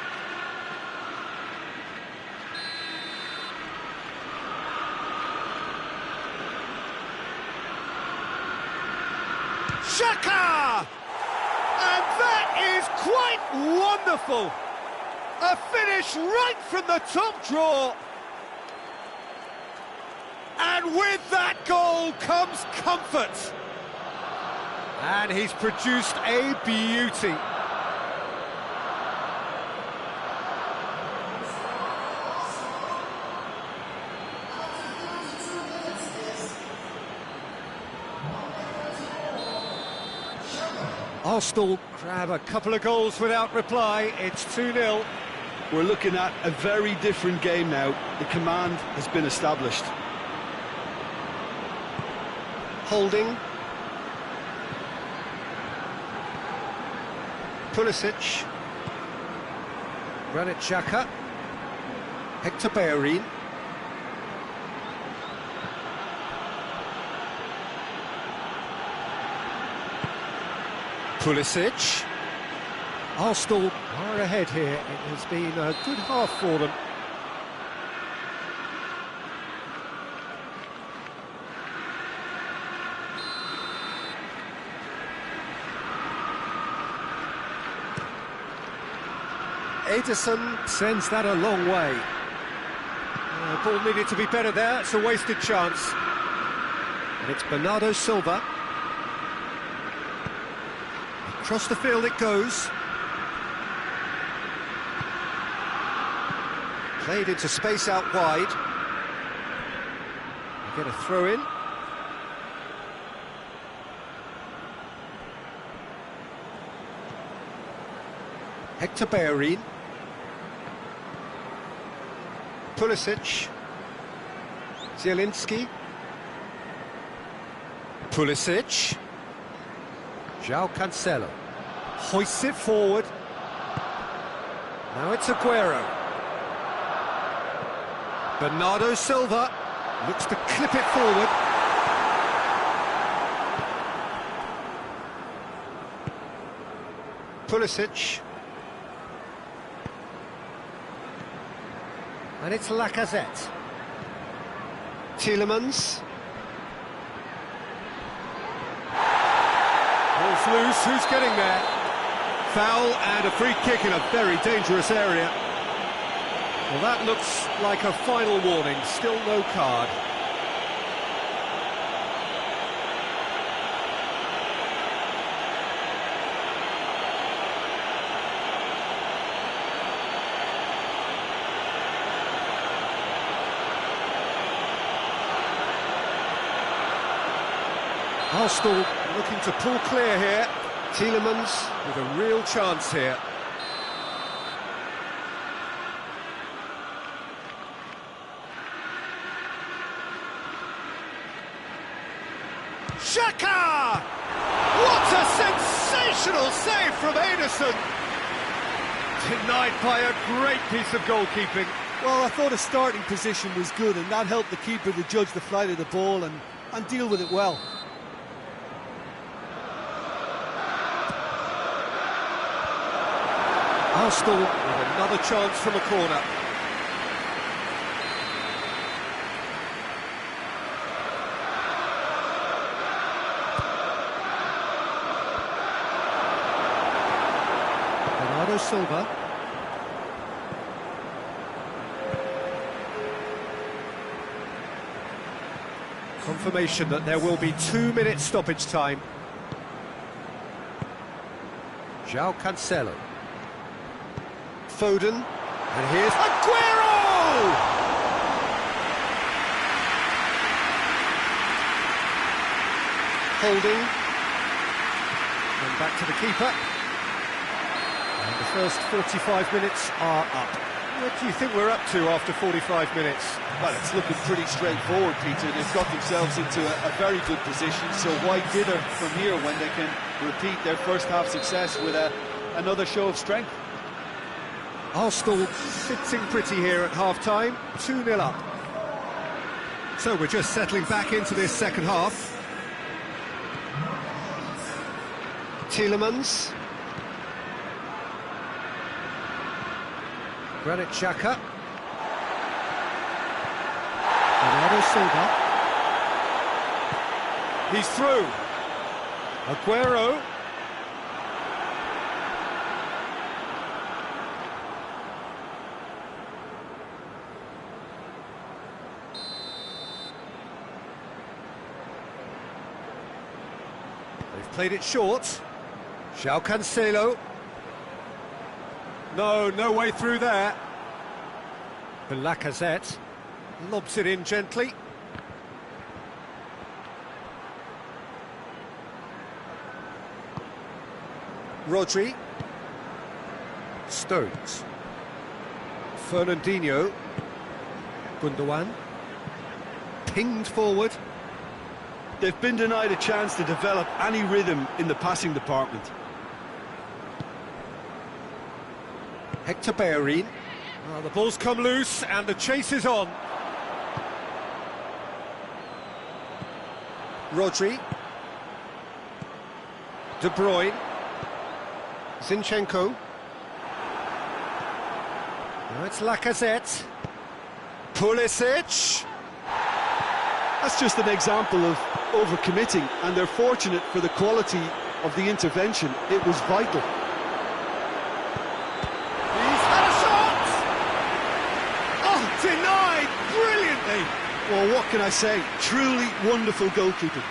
Xhaka! And that is quite wonderful. A finish right from the top draw. And with that goal comes comfort. And he's produced a beauty. Arsenal grab a couple of goals without reply. It's 2-0. We're looking at a very different game now. The command has been established. Holding. Pulisic. Granit Xhaka. Hector Bellerin. Pulisic. Arsenal are ahead here. It has been a good half for them. Ederson sends that a long way. Ball needed to be better there. It's a wasted chance. And it's Bernardo Silva. Across the field it goes. Played into space out wide. They get a throw in. Hector Bellerin. Pulisic. Zielinski. Pulisic. João Cancelo. Hoists it forward. Now it's Aguero. Bernardo Silva looks to clip it forward. Pulisic. And it's Lacazette. Tielemans. Ball's loose, who's getting there? Foul and a free kick in a very dangerous area. Well, that looks like a final warning, still no card. Arsenal looking to pull clear here. Tielemans with a real chance here. Xhaka! What a sensational save from Ederson! Denied by a great piece of goalkeeping. Well, I thought his starting position was good, and that helped the keeper to judge the flight of the ball and deal with it well. Arsenal with another chance from a corner. Bernardo Silva. Confirmation that there will be 2-minute stoppage time. João Cancelo. Foden, and here's Aguero! Holding, and back to the keeper. And the first 45 minutes are up. What do you think we're up to after 45 minutes? Well, it's looking pretty straightforward, Peter. They've got themselves into a very good position, so why dither from here when they can repeat their first half success with another show of strength? Arsenal sitting pretty here at half-time, 2-0 up. So we're just settling back into this second half. Tielemans. Granit Xhaka. Bernardo Silva. He's through. Aguero. They've played it short. João Cancelo. No way through there. But Lacazette lobs it in gently. Rodri. Stones. Fernandinho. Gundogan. Pinged forward. They've been denied a chance to develop any rhythm in the passing department. Hector Bellerin. The ball's come loose and the chase is on. Rodri. De Bruyne. Zinchenko. Now it's Lacazette. Pulisic. That's just an example of overcommitting, and they're fortunate for the quality of the intervention. It was vital. He's had a shot! Oh, denied brilliantly! Well, what can I say? Truly wonderful goalkeeping.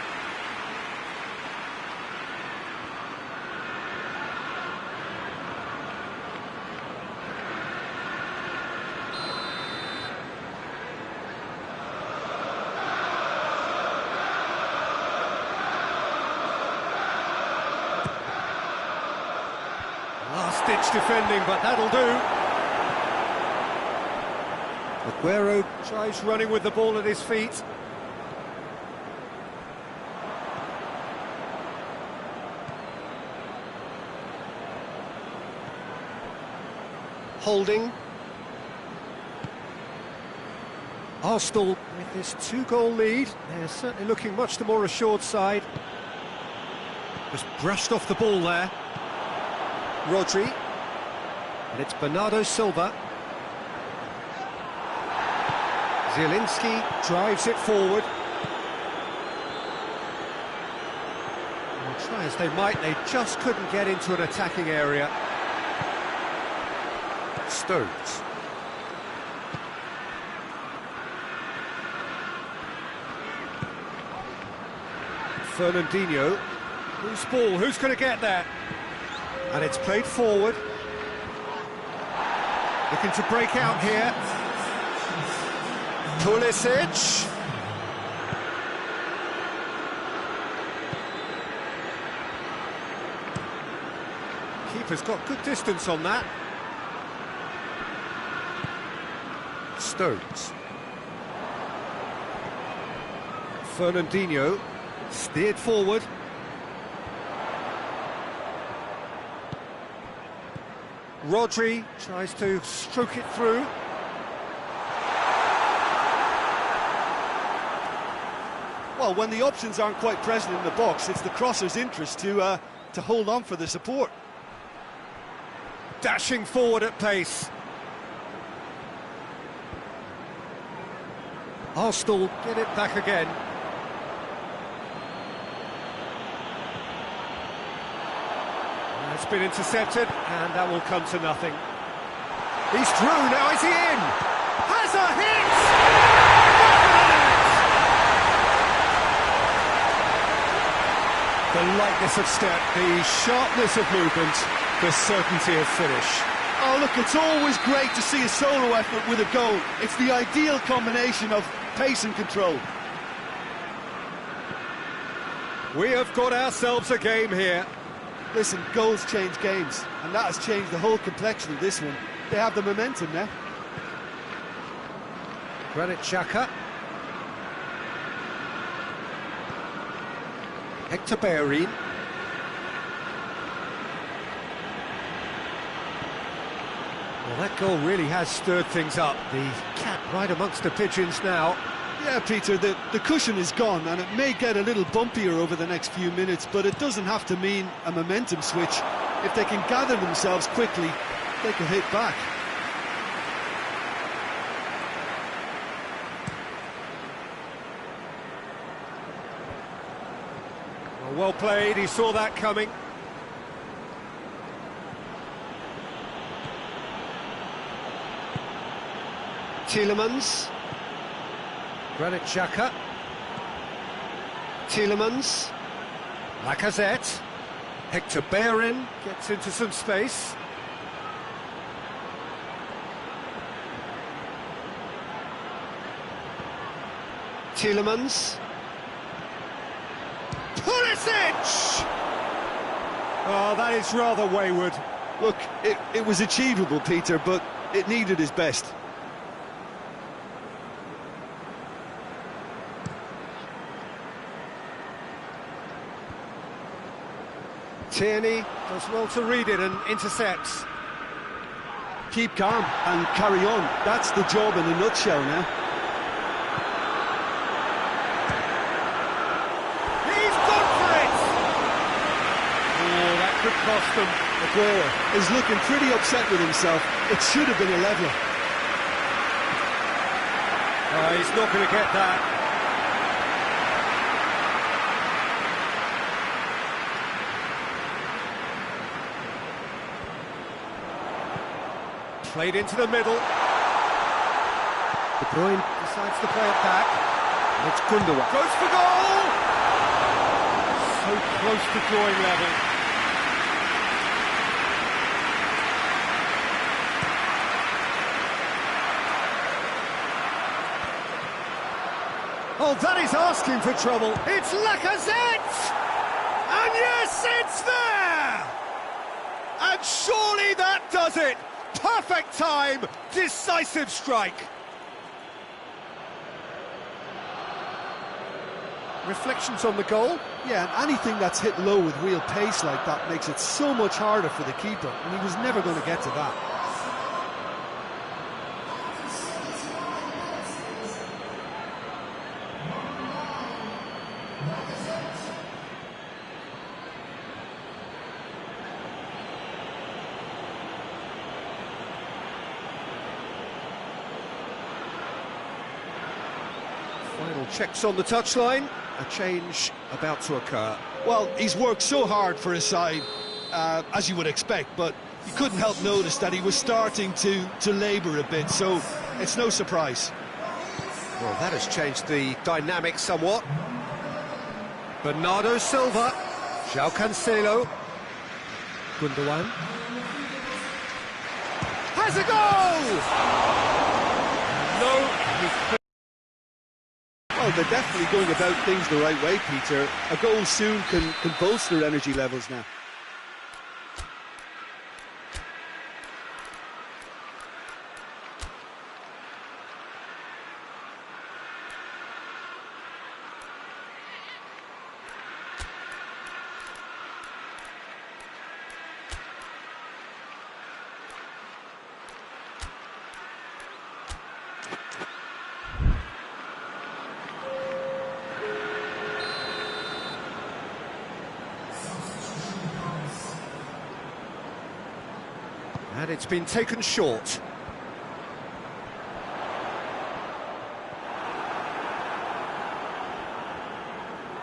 ditch defending, but that'll do. Aguero tries running with the ball at his feet. Holding. Arsenal with this 2-goal lead, they're certainly looking much the more assured side. Just brushed off the ball there. Rodri. And it's Bernardo Silva. Zielinski drives it forward. And try as they might, they just couldn't get into an attacking area. Stones. Fernandinho. Loose ball, who's going to get there? And it's played forward. Looking to break out here. Pulisic. Keeper's got good distance on that. Stones. Fernandinho steered forward. Rodri tries to stroke it through. Well, when the options aren't quite present in the box, it's the crosser's interest to hold on for the support. Dashing forward at pace. Arsenal get it back again. It's been intercepted, and that will come to nothing. He's through, now is he in? Has a hit! The lightness of step, the sharpness of movement, the certainty of finish. Oh, look, it's always great to see a solo effort with a goal. It's the ideal combination of pace and control. We have got ourselves a game here. Listen, goals change games, and that has changed the whole complexion of this one. They have the momentum now. Granit Xhaka. Hector Bellerin. Well, that goal really has stirred things up. The cat right amongst the pigeons now. Yeah, Peter, the cushion is gone, and it may get a little bumpier over the next few minutes, but it doesn't have to mean a momentum switch. If they can gather themselves quickly, they can hit back. Well played, he saw that coming. Tielemans. Granit Xhaka. Tielemans. Lacazette. Hector Bellerin gets into some space. Tielemans. Pulisic! Oh, that is rather wayward. Look, it was achievable, Peter, but it needed his best. Tierney does well to read it and intercepts. Keep calm and carry on. That's the job in a nutshell now. He's gone for it! Oh, that could cost them. Aguero is looking pretty upset with himself. It should have been a leveller. He's not going to get that. Played into the middle. De Bruyne decides to play it back. And it's Gundogan. Goes for goal! So close to drawing level. Oh, that is asking for trouble. It's Lacazette! And yes, it's there! And surely that does it! Perfect time, decisive strike. Reflections on the goal? Yeah, and anything that's hit low with real pace like that makes it so much harder for the keeper, and he was never going to get to that. Final checks on the touchline. A change about to occur. Well, he's worked so hard for his side, as you would expect, but you couldn't help notice that he was starting to labour a bit, so it's no surprise. Well, that has changed the dynamic somewhat. Bernardo Silva, João Cancelo, Gundogan. Has a goal! No, he couldn't. Well, they're definitely going about things the right way, Peter. A goal soon can bolster energy levels now. And it's been taken short.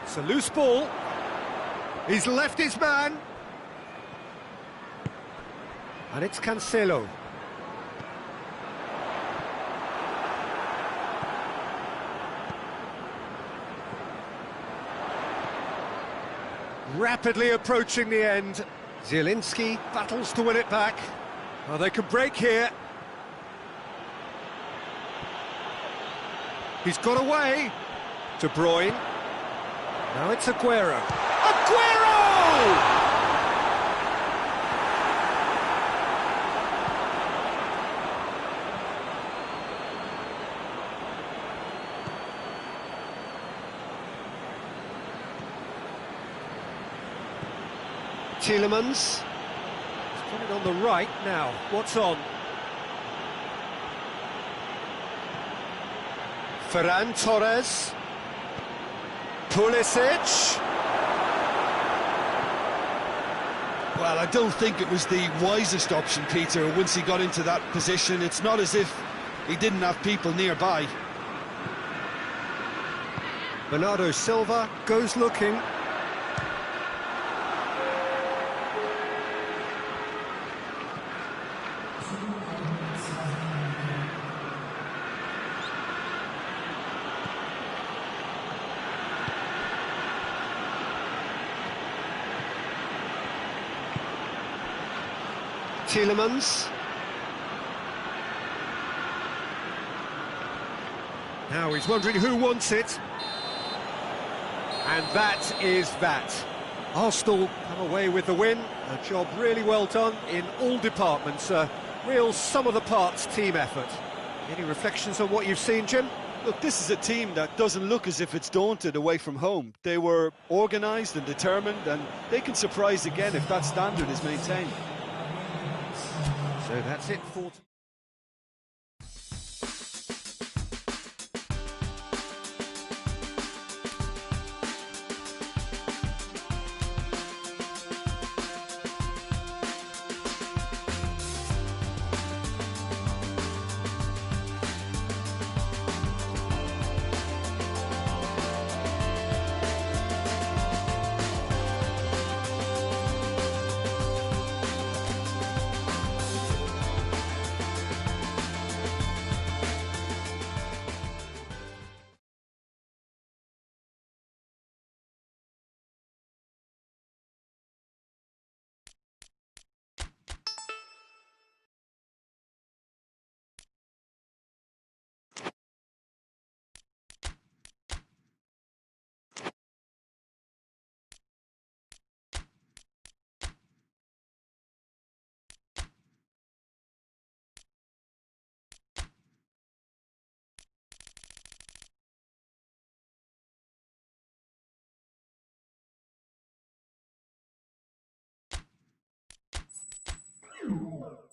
It's a loose ball. He's left his man. And it's Cancelo. Rapidly approaching the end. Zielinski battles to win it back. Well, they can break here. He's got away. De Bruyne. Now it's Aguero. Aguero! Tielemans. Put it on the right now. What's on? Ferran Torres. Pulisic. Well, I don't think it was the wisest option, Peter, once he got into that position. It's not as if he didn't have people nearby. Bernardo Silva goes looking. Tielemans. Now he's wondering who wants it. And that is that. Arsenal come away with the win. A job really well done in all departments. A real sum-of-the-parts team effort. Any reflections on what you've seen, Jim? Look, this is a team that doesn't look as if it's daunted away from home. They were organised and determined, and they can surprise again if that standard is maintained. So that's it for... 2.